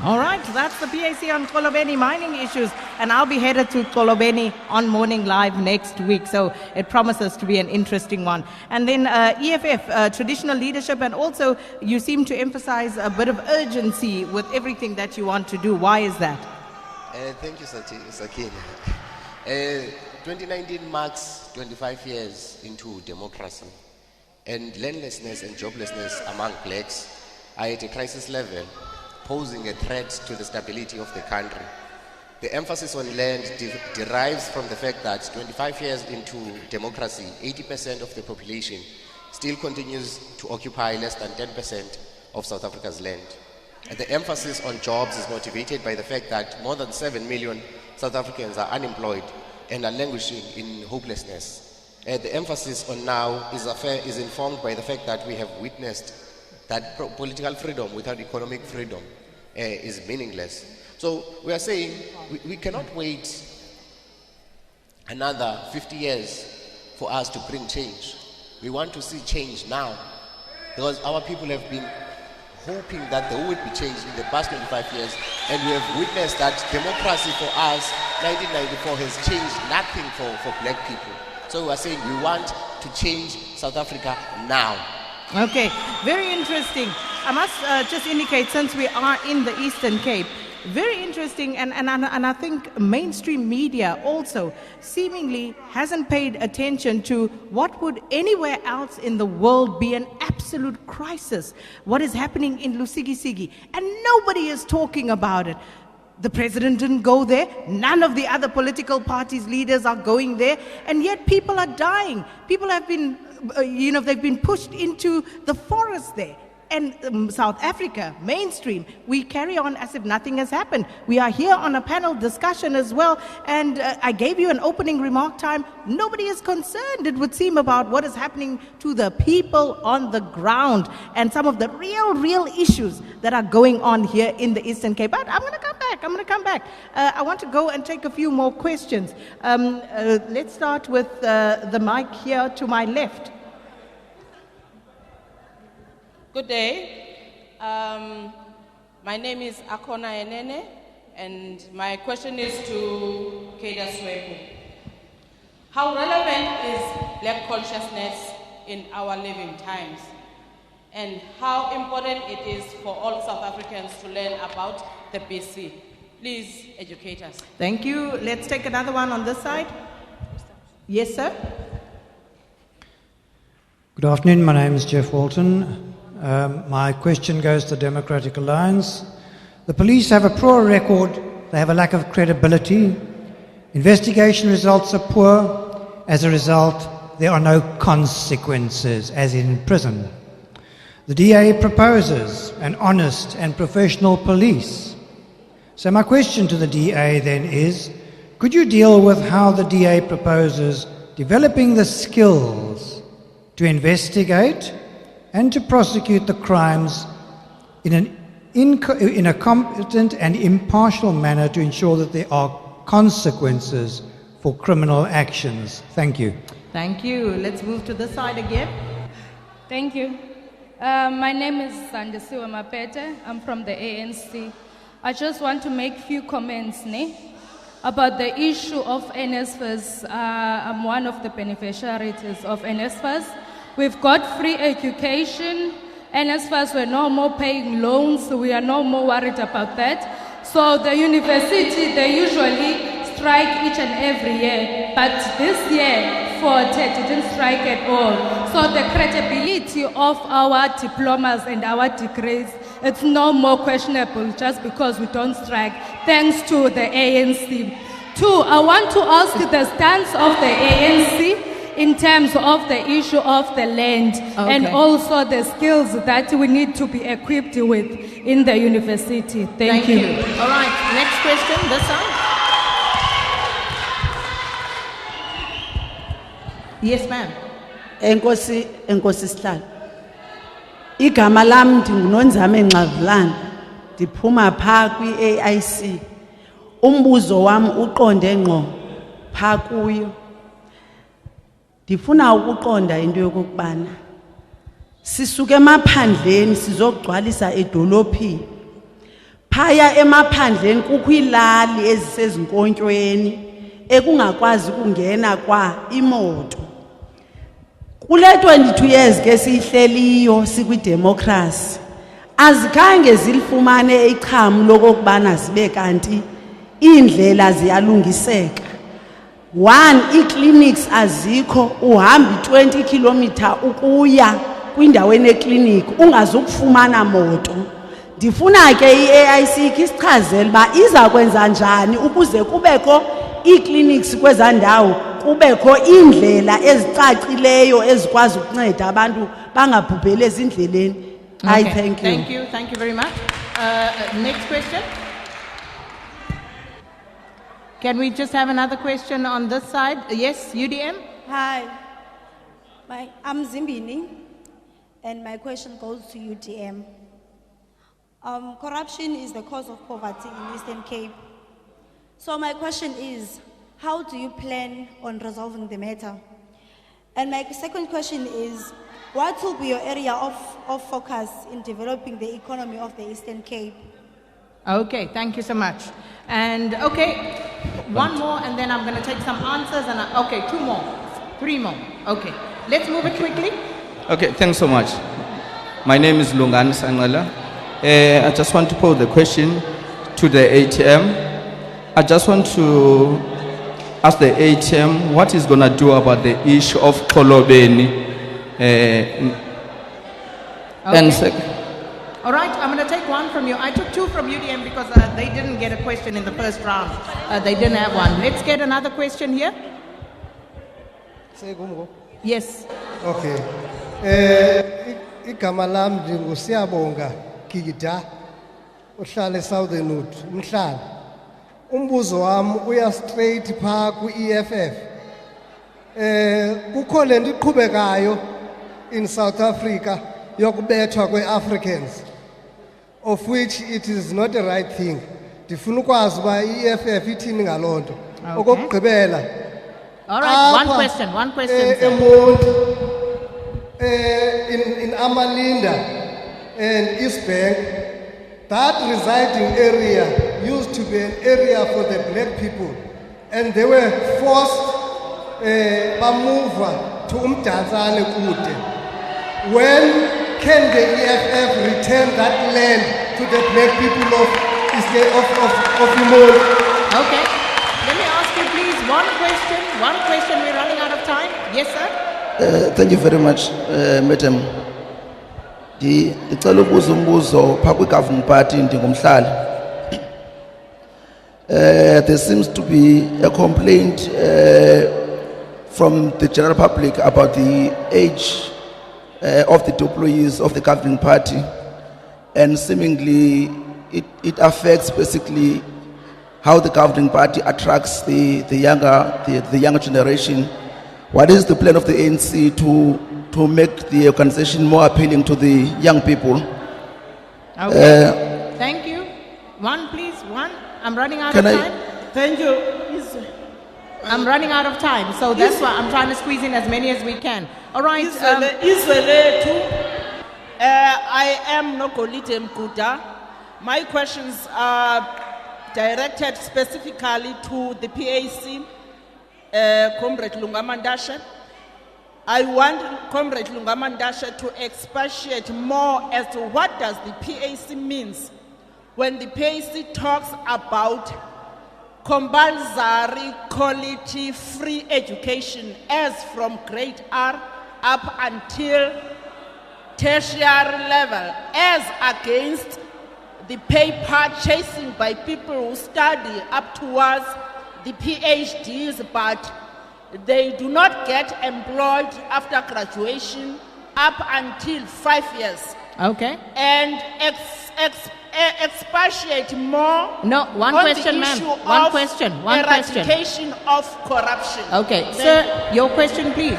All right, that's the PAC on Xolobeni mining issues, and I'll be headed to Xolobeni on Morning Live next week, so it promises to be an interesting one. And then EFF, traditional leadership, and also you seem to emphasize a bit of urgency with everything that you want to do. Why is that? Thank you, Sakina. 2019 marks 25 years into democracy. and landlessness and joblessness among blacks are at a crisis level, posing a threat to the stability of the country. The emphasis on land derives from the fact that 25 years into democracy, 80% of the population still continues to occupy less than 10% of South Africa's land. And the emphasis on jobs is motivated by the fact that more than 7 million South Africans are unemployed and are languishing in hopelessness. The emphasis on now is informed by the fact that we have witnessed that political freedom without economic freedom is meaningless. So we are saying we cannot wait another 50 years for us to bring change. We want to see change now, because our people have been hoping that there would be change in the past 25 years, and we have witnessed that democracy for us, 1994, has changed nothing for black people. So we are saying we want to change South Africa now. Okay, very interesting. I must just indicate, since we are in the Eastern Cape, very interesting, and I think mainstream media also seemingly hasn't paid attention to what would anywhere else in the world be an absolute crisis. What is happening in Lusigisigi, and nobody is talking about it. The president didn't go there. None of the other political parties' leaders are going there, and yet people are dying. People have been, they've been pushed into the forest there. And South Africa, mainstream, we carry on as if nothing has happened. We are here on a panel discussion as well, and I gave you an opening remark time. Nobody is concerned, it would seem, about what is happening to the people on the ground and some of the real issues that are going on here in the Eastern Cape. But I'm going to come back. I want to go and take a few more questions. Let's start with the mic here to my left. Good day. My name is Akona Enene, and my question is to Keda Swepo. How relevant is black consciousness in our living times? And how important it is for all South Africans to learn about the BC? Please educate us. Thank you. Let's take another one on this side. Yes, sir. Good afternoon. My name is Jeff Walton. My question goes to the Democratic Alliance. The police have a poor record, they have a lack of credibility, investigation results are poor, as a result there are no consequences, as in prison. The DA proposes an honest and professional police. So my question to the DA then is, could you deal with how the DA proposes developing the skills to investigate and to prosecute the crimes in a competent and impartial manner to ensure that there are consequences for criminal actions? Thank you. Thank you. Let's move to this side again. Thank you. My name is Sandisiwa Mapete. I'm from the ANC. I just want to make a few comments about the issue of NSFAS. I'm one of the beneficiaries of NSFAS. We've got free education, NSFAS, we're no more paying loans, so we are no more worried about that. So the university, they usually strike each and every year, but this year, Forte didn't strike at all. So the credibility of our diplomas and our degrees, it's no more questionable just because we don't strike, thanks to the ANC. Two, I want to ask the stance of the ANC in terms of the issue of the land and also the skills that we need to be equipped with in the university. Thank you. All right, next question, this side. Yes, ma'am. Enkosi Sihlalo. Igama lam ndingunonzame Ngxavulana. Ndiphuma pha kwi-AIC. Umbuzo wam uqonde ngqo pha kuyo. Ndifuna ukuqonda into yokubana sisuke emaphandleni sizogcwalisa edolophini. Phaya emaphandleni kukho ilali ezisezinkontyweni ekungakwazi ukungena kwa imoto. Kule 22 years ke sihleliyo sikwidemocracy azikhange zilifumane ichamu lokubana zibe kanti indlela ziyalungiseka. One, ii-clinics azikho, uhamba 20 kilometer ukuya kwindawo eneklinik, ungazukufumana moto. Ndifuna ke i-AIC isichazele uba iza kwenza njani ukuze kubekho ii-clinics kweza ndawo, kubekho iindlela ezicacileyo ezikwazi ukunceda abantu bangabhubheli ezindleleni. I thank you. Thank you very much. Next question. Can we just have another question on this side? Yes, UDM? Hi, I'm Zimbini, and my question goes to UDM. Corruption is the cause of poverty in Eastern Cape. So my question is, how do you plan on resolving the matter? And my second question is, what will be your area of focus in developing the economy of the Eastern Cape? Okay, thank you so much. And okay, one more and then I'm going to take some answers and okay, 2 more, 3 more. Okay, let's move it quickly. Okay, thanks so much. My name is Lungan Sangala. I just want to pose the question to the ATM. I just want to ask the ATM what is going to do about the issue of Xolobeni. All right, I'm going to take one from you. I took 2 from UDM because they didn't get a question in the first round. They didn't have one. Let's get another question here. Yes. Okay. Igama lam ndingusiyabonga Gida uhlala eSouthern Wood umhlali. Umbuzo wami uya straight pha ku-EFF. Kukho lento iqhubekayo in South Africa yokubethwa kwe-Africans, of which it is not the right thing. Ndifuna ukwazi uba i-EFF ithini ngaloo nto. Okokugqibela. All right, one question. In Amalinda and East Bank, that residing area used to be an area for the black people, and they were forced bamuva to Umdantsane Kude. When can the EFF return that land to the black people of Imoli? Okay, let me ask you please one question, we're running out of time. Yes, sir? Thank you very much, Madam. Ndicela ukubuza umbuzo phaa kwi-governing party ndingumhlali. There seems to be a complaint from the general public about the age of the employees of the governing party, and seemingly it affects basically how the governing party attracts the younger generation. What is the plan of the ANC to make the organization more appealing to the young people? Okay. Thank you. One, please. One. I'm running out of time. Thank you. I'm running out of time, so that's why I'm trying to squeeze in as many as we can. All right. I am Nogolite Mkuda. My questions are directed specifically to the PAC, Comrade Lungamandashe. I want Comrade Lungamandashe to expatiate more as to what does the PAC means when the PAC talks about compulsory quality free education as from grade R up until tertiary level, as against the paper chasing by people who study up towards the PhDs, but they do not get employed after graduation up until 5 years. Okay. And expatiate more. No, one on question, the ma'am. issue One of question. eradication of corruption. Okay, sir, your question, please.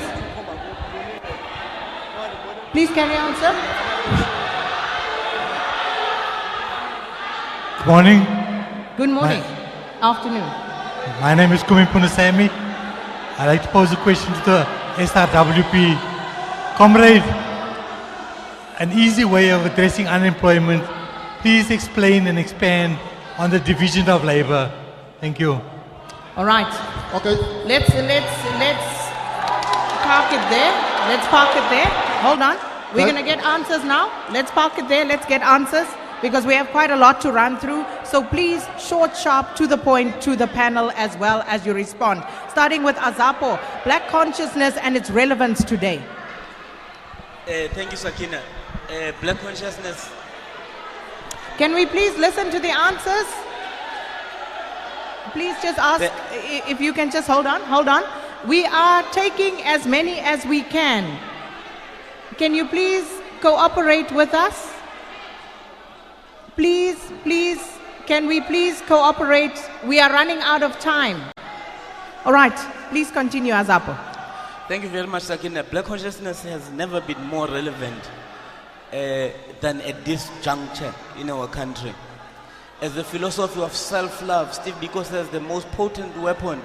Please carry on, sir. Good morning. Good morning. Afternoon. My name is Kumi Punasamy. I'd like to pose a question to the SRWP. Comrade, an easy way of addressing unemployment. Please explain and expand on the division of labor. Thank you. All right. Okay. Let's park it there. Let's park it there. Hold on. We're going to get answers now. Let's park it there. Let's get answers because we have quite a lot to run through. So So please, short, sharp, to the point, to the panel as well as you respond. Starting with Azapo, black consciousness and its relevance today. Thank you, Sakina. Black consciousness. Can we please listen to the answers? Please just ask if you can just hold on. We are taking as many as we can. Can you please cooperate with us? Please, can we please cooperate? We are running out of time. All right, please continue, Azapo. Thank you very much, Sakina. Black consciousness has never been more relevant than at this juncture in our country. As the philosophy of self-love, Steve Biko says the most potent weapon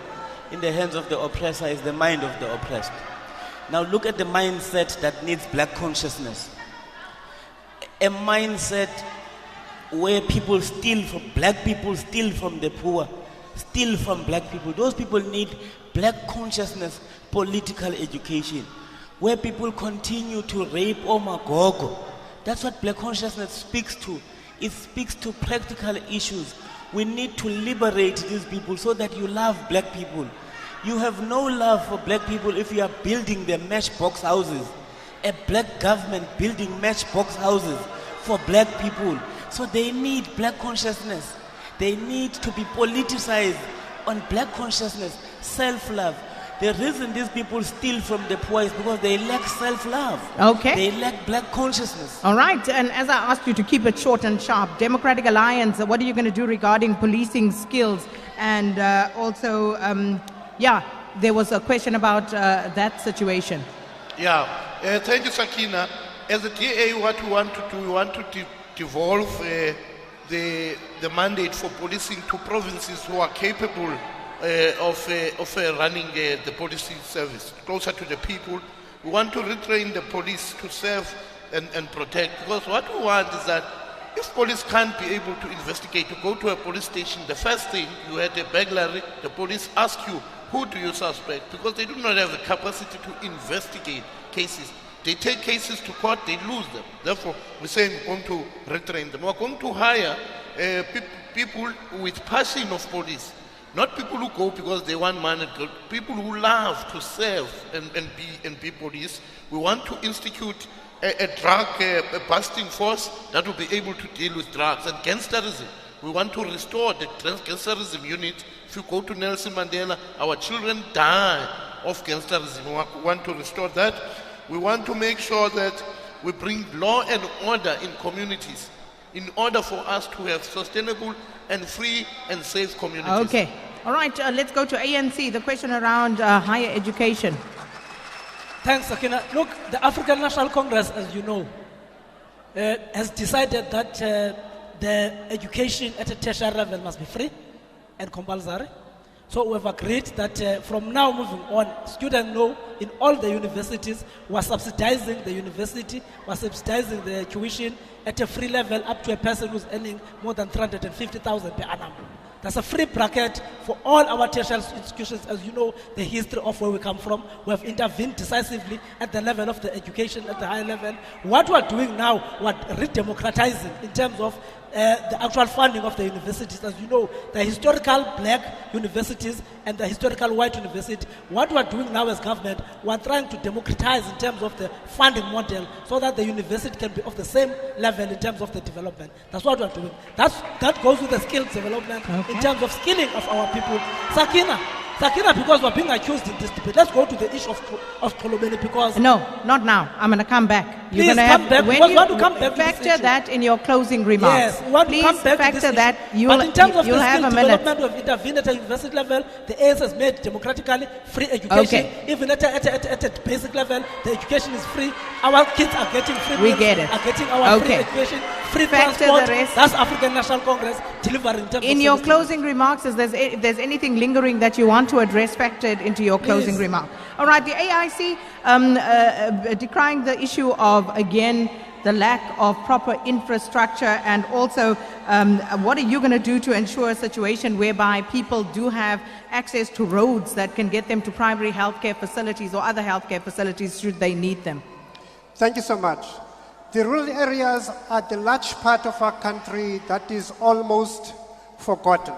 in the hands of the oppressor is the mind of the oppressed. Now look at the mindset that needs black consciousness. A mindset where people steal from, black people steal from the poor, steal from black people. Those people need black consciousness, political education, where people continue to rape Omagogo. That's what black consciousness speaks to. It speaks to practical issues. We need to liberate these people so that you love black people. You have no love for black people if you are building the matchbox houses. A black government building matchbox houses for black people. So they need black consciousness. They need to be politicized on black consciousness, self-love. The reason these people steal from the poor is because they lack self-love. Okay. They lack black consciousness. All right, and as I asked you to keep it short and sharp, Democratic Alliance, what are you going to do regarding policing skills? And also, there was a question about that situation. Thank you, Sakina. As a DA, what we want to do, we want to devolve the mandate for policing to provinces who are capable of running the policing service closer to the people. We want to retrain the police to serve and protect, because what we want is that if police can't be able to investigate, to go to a police station, the first thing, you had a burglary, the police ask you, who do you suspect? Because they do not have the capacity to investigate cases. They take cases to court, they lose them. Therefore, we say we're going to retrain them. We're going to hire people with passion of police. Not people who go because they want money, people who love to serve and be police. We want to institute a drug busting force that will be able to deal with drugs and gangsterism. We want to restore the gangsterism unit. If you go to Nelson Mandela, our children die of gangsterism. We want to restore that. We want to make sure that we bring law and order in communities in order for us to have sustainable and free and safe communities. Okay. All right, let's go to ANC, the question around higher education. Thanks, Sakina. Look, the African National Congress, as you know, has decided that the education at a tertiary level must be free and compulsory. So we've agreed that from now moving on, students know in all the universities, we're subsidizing the university, we're subsidizing the tuition at a free level up to a person who's earning more than 350,000 per annum. That's a free bracket for all our tertiary institutions. As you know, the history of where we come from, we have intervened decisively at the level of the education, at the high level. What we're doing now, we're re-democratizing in terms of the actual funding of the universities. As you know, the historical black universities and the historical white university, what we're doing now as government, we're trying to democratize in terms of the funding model so that the university can be of the same level in terms of the development. That's what we're doing. That goes with the skills development in terms of skilling of our people. Sakina, because we're being accused in this debate, let's go to the issue of Xolobeni because... No, not now. I'm going to come back. Please come back. When you want to come back factor that in your closing remarks. Yes, we want to come back factor to this that. But in terms of the have skill a minute. development, we've intervened at a university level. The AS has made democratically free education. Okay. Even at a basic level, the education is free. Our kids are getting free We meals, get it. are getting our free Okay. education, free Factor transport. the rest. That's African National Congress delivering in terms In of your service. closing remarks, if there's anything lingering that you want to address, factored into your closing Please. remark. All right, the AIC decrying the issue of, again, the lack of proper infrastructure, and also what are you going to do to ensure a situation whereby people do have access to roads that can get them to primary healthcare facilities or other healthcare facilities should they need them? Thank you so much. The rural areas are the large part of our country that is almost forgotten,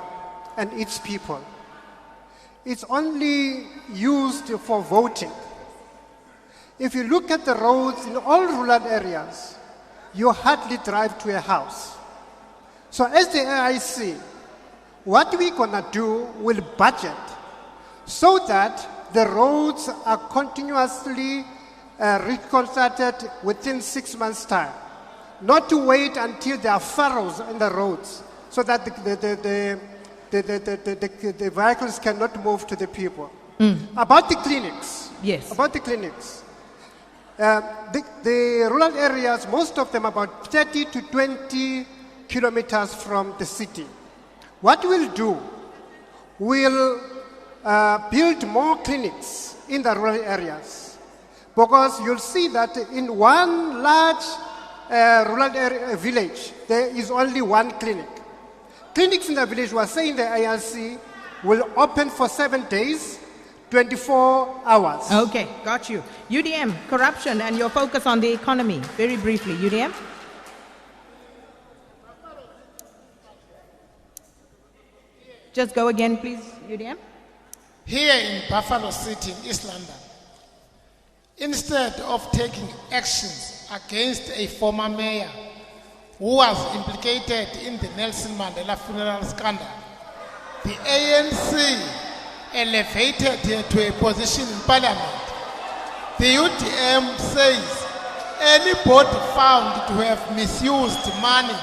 and its people. It's only used for voting. If you look at the roads in all rural areas, you hardly drive to a house. So as the AIC, what we're gonna do will budget so that the roads are continuously reconstructed within 6 months' time. Not to wait until there are furrows in the roads so that the vehicles cannot move to the people. About the clinics. Yes. About the clinics. The rural areas, most of them about 30 to 20 kilometers from the city. What we'll do, we'll build more clinics in the rural areas, because you'll see that in one large rural village, there is only one clinic. Clinics in the village, we are saying the IRC will open for 7 days, 24 hours. Okay, got you. UDM, corruption and your focus on the economy. Very briefly, UDM. Just go again, please, UDM. Here in Buffalo City, in East London, instead of taking actions against a former mayor who was implicated in the Nelson Mandela funeral scandal, the ANC elevated her to a position in parliament. The UDM says anybody found to have misused money,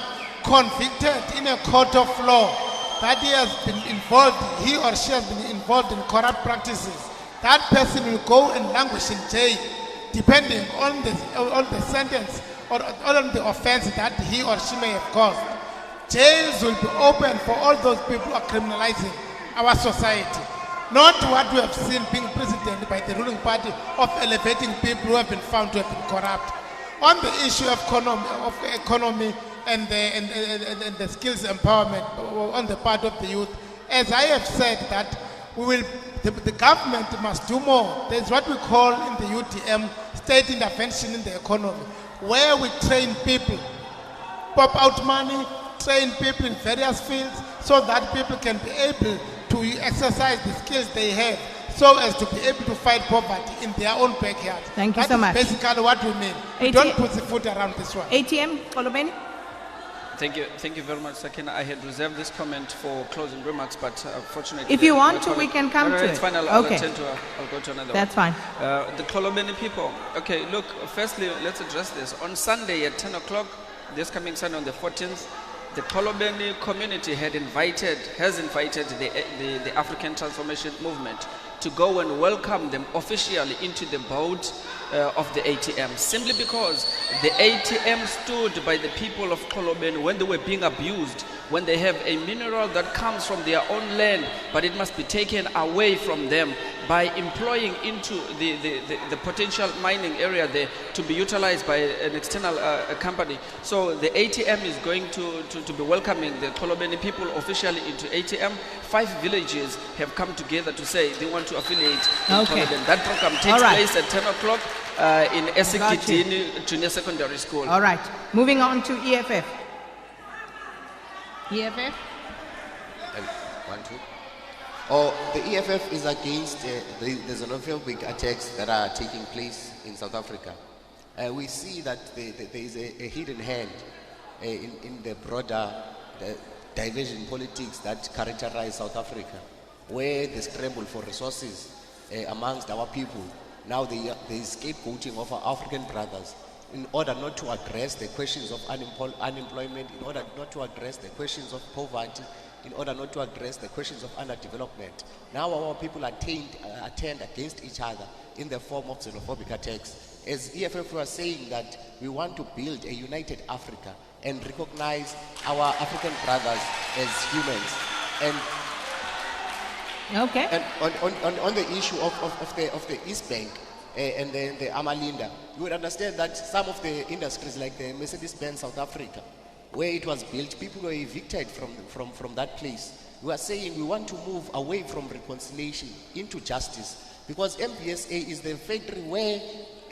convicted in a court of law, that he has been involved, he or she has been involved in corrupt practices, that person will go and languish in jail, depending on the sentence or on the offense that he or she may have caused. Jails will be open for all those people who are criminalizing our society. Not what we have seen being presented by the ruling party of elevating people who have been found to have been corrupt. On the issue of economy and the skills empowerment on the part of the youth, as I have said, that the government must do more. There's what we call in the UTM state intervention in the economy, where we train people, pop out money, train people in various fields so that people can be able to exercise the skills they have so as to be able to fight poverty in their own backyard. Thank you so much. That's basically what we mean. We don't put the foot around this one. ATM, Xolobeni. Thank you very much, Sakina. I had reserved this comment for closing remarks, but fortunately... If you want to, we can come to it. It's fine, I'll go to another That's one. fine. The Xolobeni people. Okay, look, firstly, let's address this. On Sunday at 10 o'clock, this coming Sunday on the 14th, the Xolobeni community has invited the African Transformation Movement to go and welcome them officially into the board of the ATM, simply because the ATM stood by the people of Xolobeni when they were being abused, when they have a mineral that comes from their own land, but it must be taken away from them by employing into the potential mining area there to be utilized by an external company. So the ATM is going to be welcoming the Xolobeni people officially into ATM. 5 villages have come together to say they want to affiliate in Xolobeni. That program takes place at 10 o'clock in Esikidini Junior Secondary School. All right. Moving on to EFF. EFF? The EFF is against the xenophobic attacks that are taking place in South Africa. We see that there is a hidden hand in the broader diversion politics that characterize South Africa, where the scramble for resources amongst our people, now there is scapegoating of our African brothers in order not to address the questions of unemployment, in order not to address the questions of poverty, in order not to address the questions of underdevelopment. Now our people are turned against each other in the form of xenophobic attacks. As EFF, we are saying that we want to build a united Africa and recognize our African brothers as humans. And on the issue of the East Bank and the Amalinda, you would understand that some of the industries like the Mercedes-Benz South Africa, where it was built, people were evicted from that place. We are saying we want to move away from reconciliation into justice, because MPSA is the factory where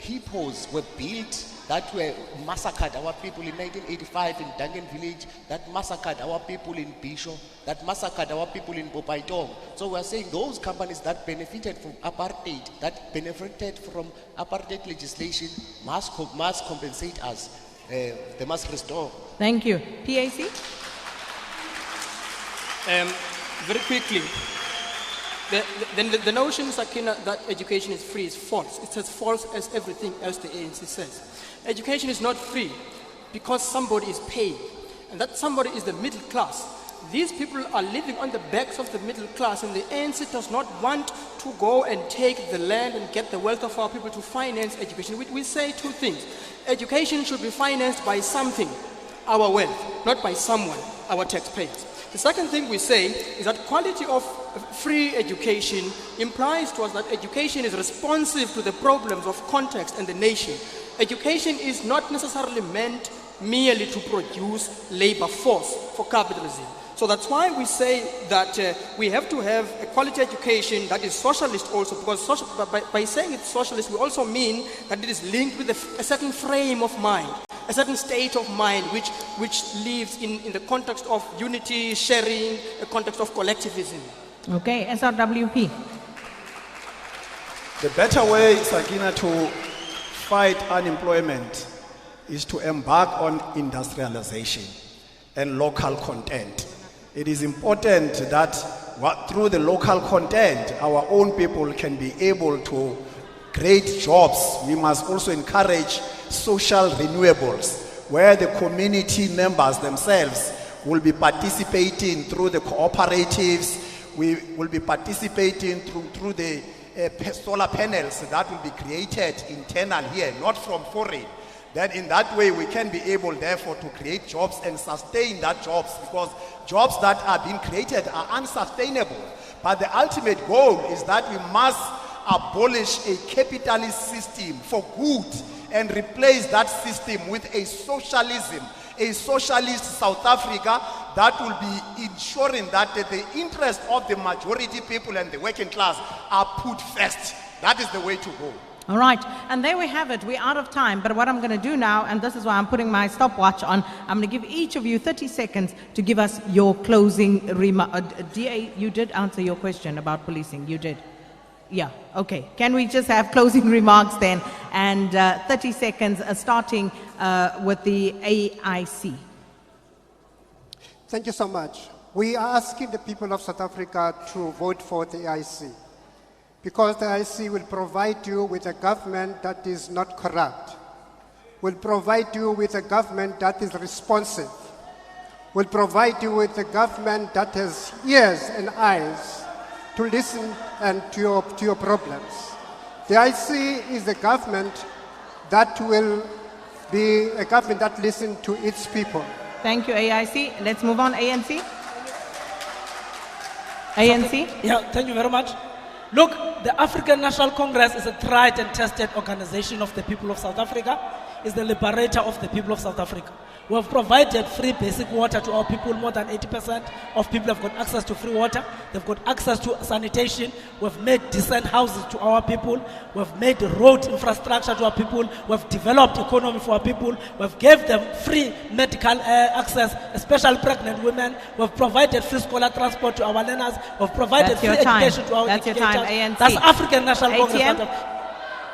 hippos were built that were massacred our people in 1985 in Dungan village, that massacred our people in Bisho, that massacred our people in Bopaitong. So we are saying those companies that benefited from apartheid, that benefited from apartheid legislation must compensate us. They must restore. Thank you. PAC? Very quickly, the notion, Sakina, that education is free is false. It's as false as everything else the ANC says. Education is not free because somebody is paying, and that somebody is the middle class. These people are living on the backs of the middle class, and the ANC does not want to go and take the land and get the wealth of our people to finance education. We say two things. Education should be financed by something, our wealth, not by someone, our taxpayers. The second thing we say is that quality of free education implies to us that education is responsive to the problems of context and the nation. Education is not necessarily meant merely to produce labor force for capitalism. So that's why we say that we have to have a quality education that is socialist also, because by saying it's socialist, we also mean that it is linked with a certain frame of mind, a certain state of mind which lives in the context of unity, sharing, a context of collectivism. Okay, SRWP. The better way, Sakina, to fight unemployment is to embark on industrialization and local content. It is important that through the local content, our own people can be able to create jobs. We must also encourage social renewables, where the community members themselves will be participating through the cooperatives. We will be participating through the solar panels that will be created internal here, not from foreign. Then in that way we can be able therefore to create jobs and sustain that jobs, because jobs that are being created are unsustainable. But the ultimate goal is that we must abolish a capitalist system for good and replace that system with a socialism, a socialist South Africa that will be ensuring that the interest of the majority people and the working class are put first. That is the way to go. All right, and there we have it. We're out of time, but what I'm going to do now, and this is why I'm putting my stopwatch on, I'm going to give each of you 30 seconds to give us your closing remark. DA, you did answer your question about policing. You did. Yeah, okay. Can we just have closing remarks then? And 30 seconds starting with the AIC. Thank you so much. We are asking the people of South Africa to vote for the AIC, because the AIC will provide you with a government that is not corrupt, will provide you with a government that is responsive, will provide you with a government that has ears and eyes to listen and to your problems. The AIC is a government that will be a government that listens to its people. Thank you, AIC. Let's move on, ANC. ANC? Yeah, thank you very much. Look, the African National Congress is a tried and tested organization of the people of South Africa. It's the liberator of the people of South Africa. We have provided free basic water to our people. More than 80% of people have got access to free water. They've got access to sanitation. We've made decent houses to our people. We've made road infrastructure to our people. We've developed economy for our people. We've gave them free medical access, especially pregnant women. We've provided free scholar transport to our learners. We've provided free education to our educators. That's your time, ANC. That's African National ATM? Congress.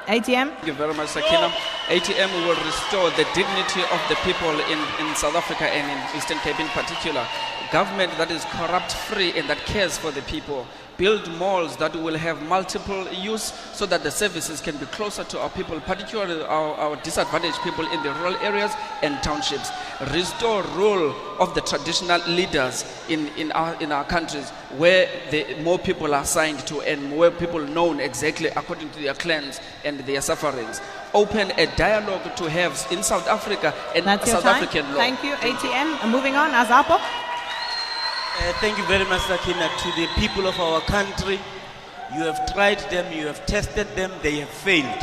ATM? Thank you very much, Sakina. ATM will restore the dignity of the people in South Africa and in Eastern Cape in particular. Government that is corrupt-free and that cares for the people. Build malls that will have multiple use so that the services can be closer to our people, particularly our disadvantaged people in the rural areas and townships. Restore role of the traditional leaders in our countries, where more people are assigned to and more people known exactly according to their clans and their sufferings. Open a dialogue to have in South Africa and South African law. Thank you, ATM. Moving on, Azapo. Thank you very much, Sakina. To the people of our country, you have tried them, you have tested them, they have failed.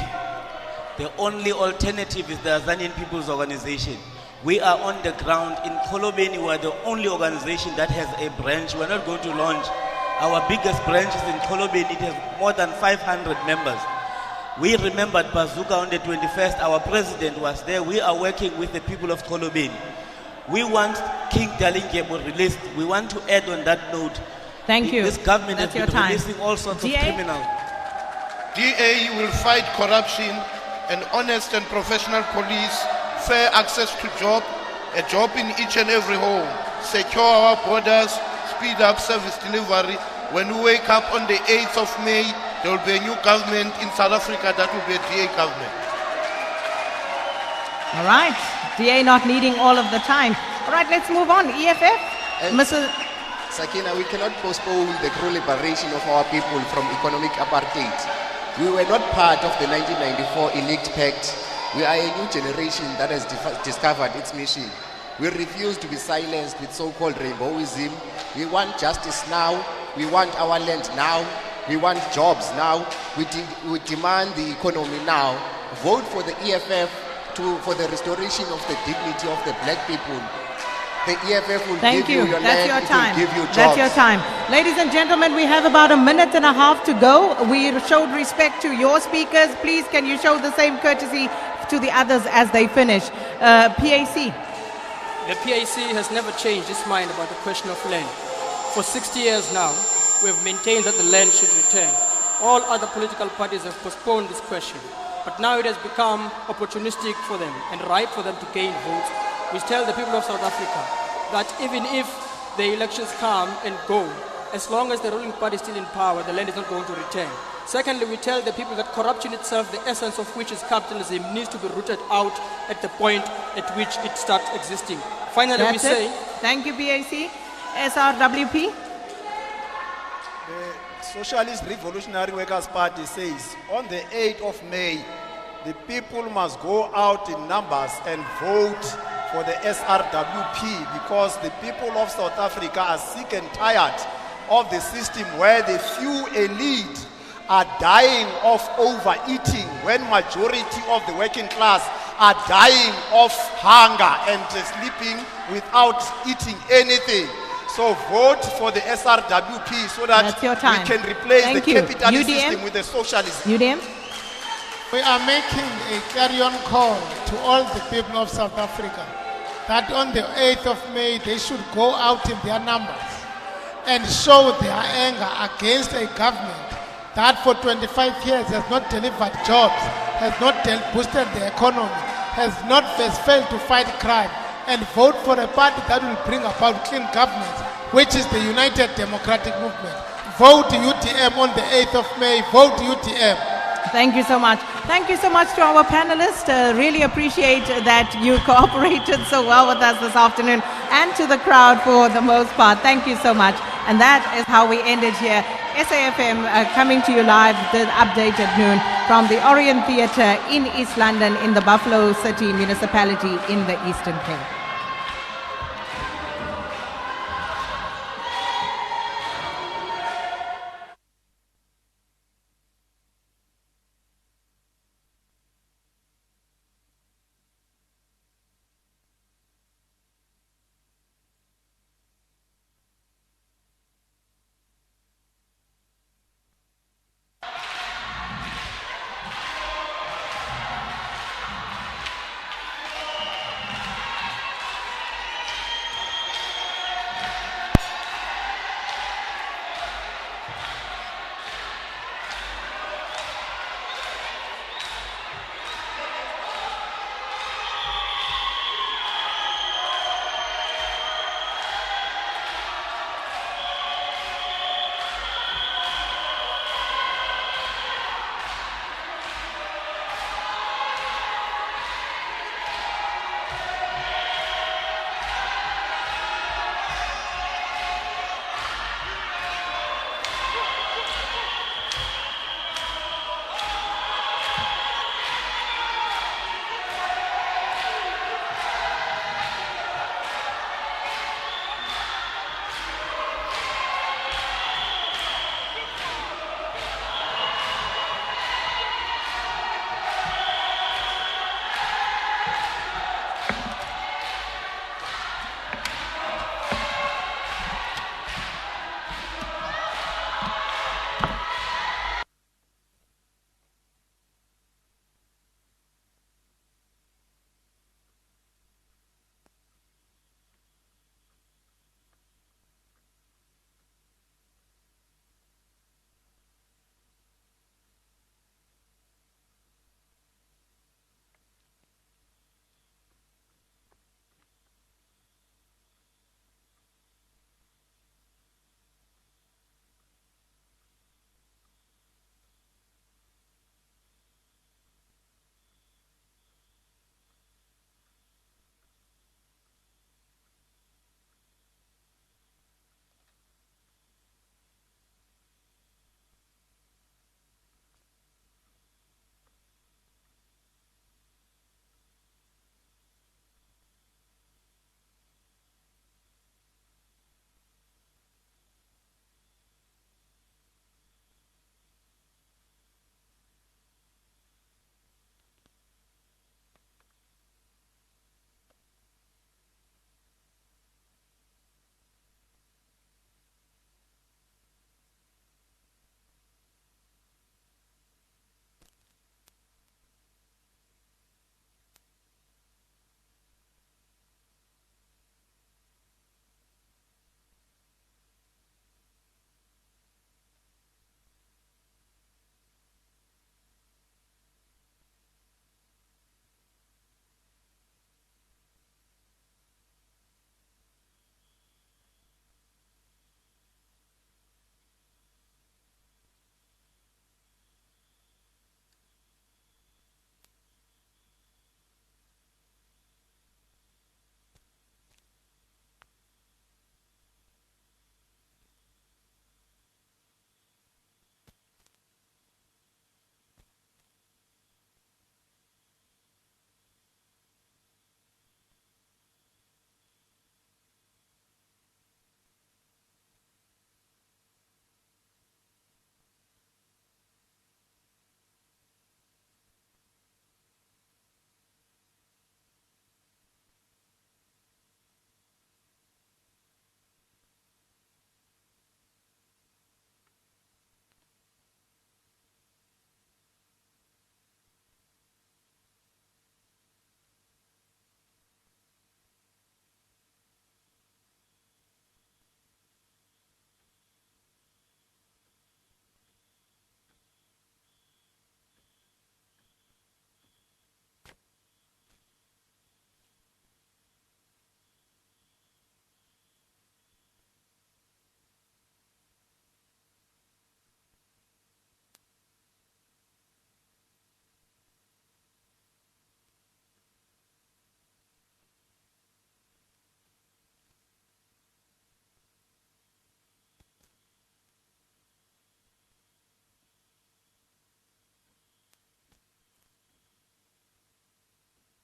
The only alternative is the Azanian People's Organization. We are on the ground in Xolobeni. We are the only organization that has a branch. We're not going to launch. Our biggest branch is in Xolobeni. It has more than 500 members. We remembered Bazooka on the 21st. Our president was there. We are working with the people of Xolobeni. We want King Dalingemo released. We want to add on that note. Thank you. This government That's has your been time. releasing all sorts of DA? criminals. DA will fight corruption, an honest and professional police, fair access to a job in each and every home, secure our borders, speed up service delivery. When we wake up on the 8th of May, there will be a new government in South Africa that will be a DA government. All right. DA not needing all of the time. All right, let's move on. EFF, Mrs. Sakina, we cannot postpone the true liberation of our people from economic apartheid. We were not part of the 1994 Elect Pact. We are a new generation that has discovered its mission. We refuse to be silenced with so-called rainbowism. We want justice now. We want our land now. We want jobs now. We demand the economy now. Vote for the EFF for the restoration of the dignity of the black people. The EFF will Thank give you your That's land, your it time. will give you jobs. That's your time. Ladies and gentlemen, we have about a minute and a half to go. We showed respect to your speakers. Please, can you show the same courtesy to the others as they finish? PAC. The PAC has never changed its mind about the question of land. For 60 years now, we have maintained that the land should return. All other political parties have postponed this question, but now it has become opportunistic for them and right for them to gain votes. We tell the people of South Africa that even if the elections come and go, as long as the ruling party is still in power, the land is not going to return. Secondly, we tell the people that corruption itself, the essence of which is capitalism, needs to be rooted out at the point at which it starts existing. Finally, we say... Thank you, PAC. SRWP. The Socialist Revolutionary Workers Party says on the 8th of May, the people must go out in numbers and vote for the SRWP because the people of South Africa are sick and tired of the system where the few elite are dying of overeating when majority of the working class are dying of hunger and sleeping without eating anything. So vote for the SRWP so that we can replace the capitalist system with the socialism. UDM? We are making a carry-on call to all the people of South Africa that on the 8th of May they should go out in their numbers and show their anger against a government that for 25 years has not delivered jobs, has not boosted the economy, has not failed to fight crime, and vote for a party that will bring about clean government, which is the United Democratic Movement. Vote UTM on the 8th of May. Vote UTM. Thank you so much. Thank you so much to our panelists. Really appreciate that you cooperated so well with us this afternoon, and to the crowd for the most part. Thank you so much. And that is how we ended here. SAfm coming to you live, the update at noon from the Orient Theatre in East London in the Buffalo City municipality in the Eastern Cape.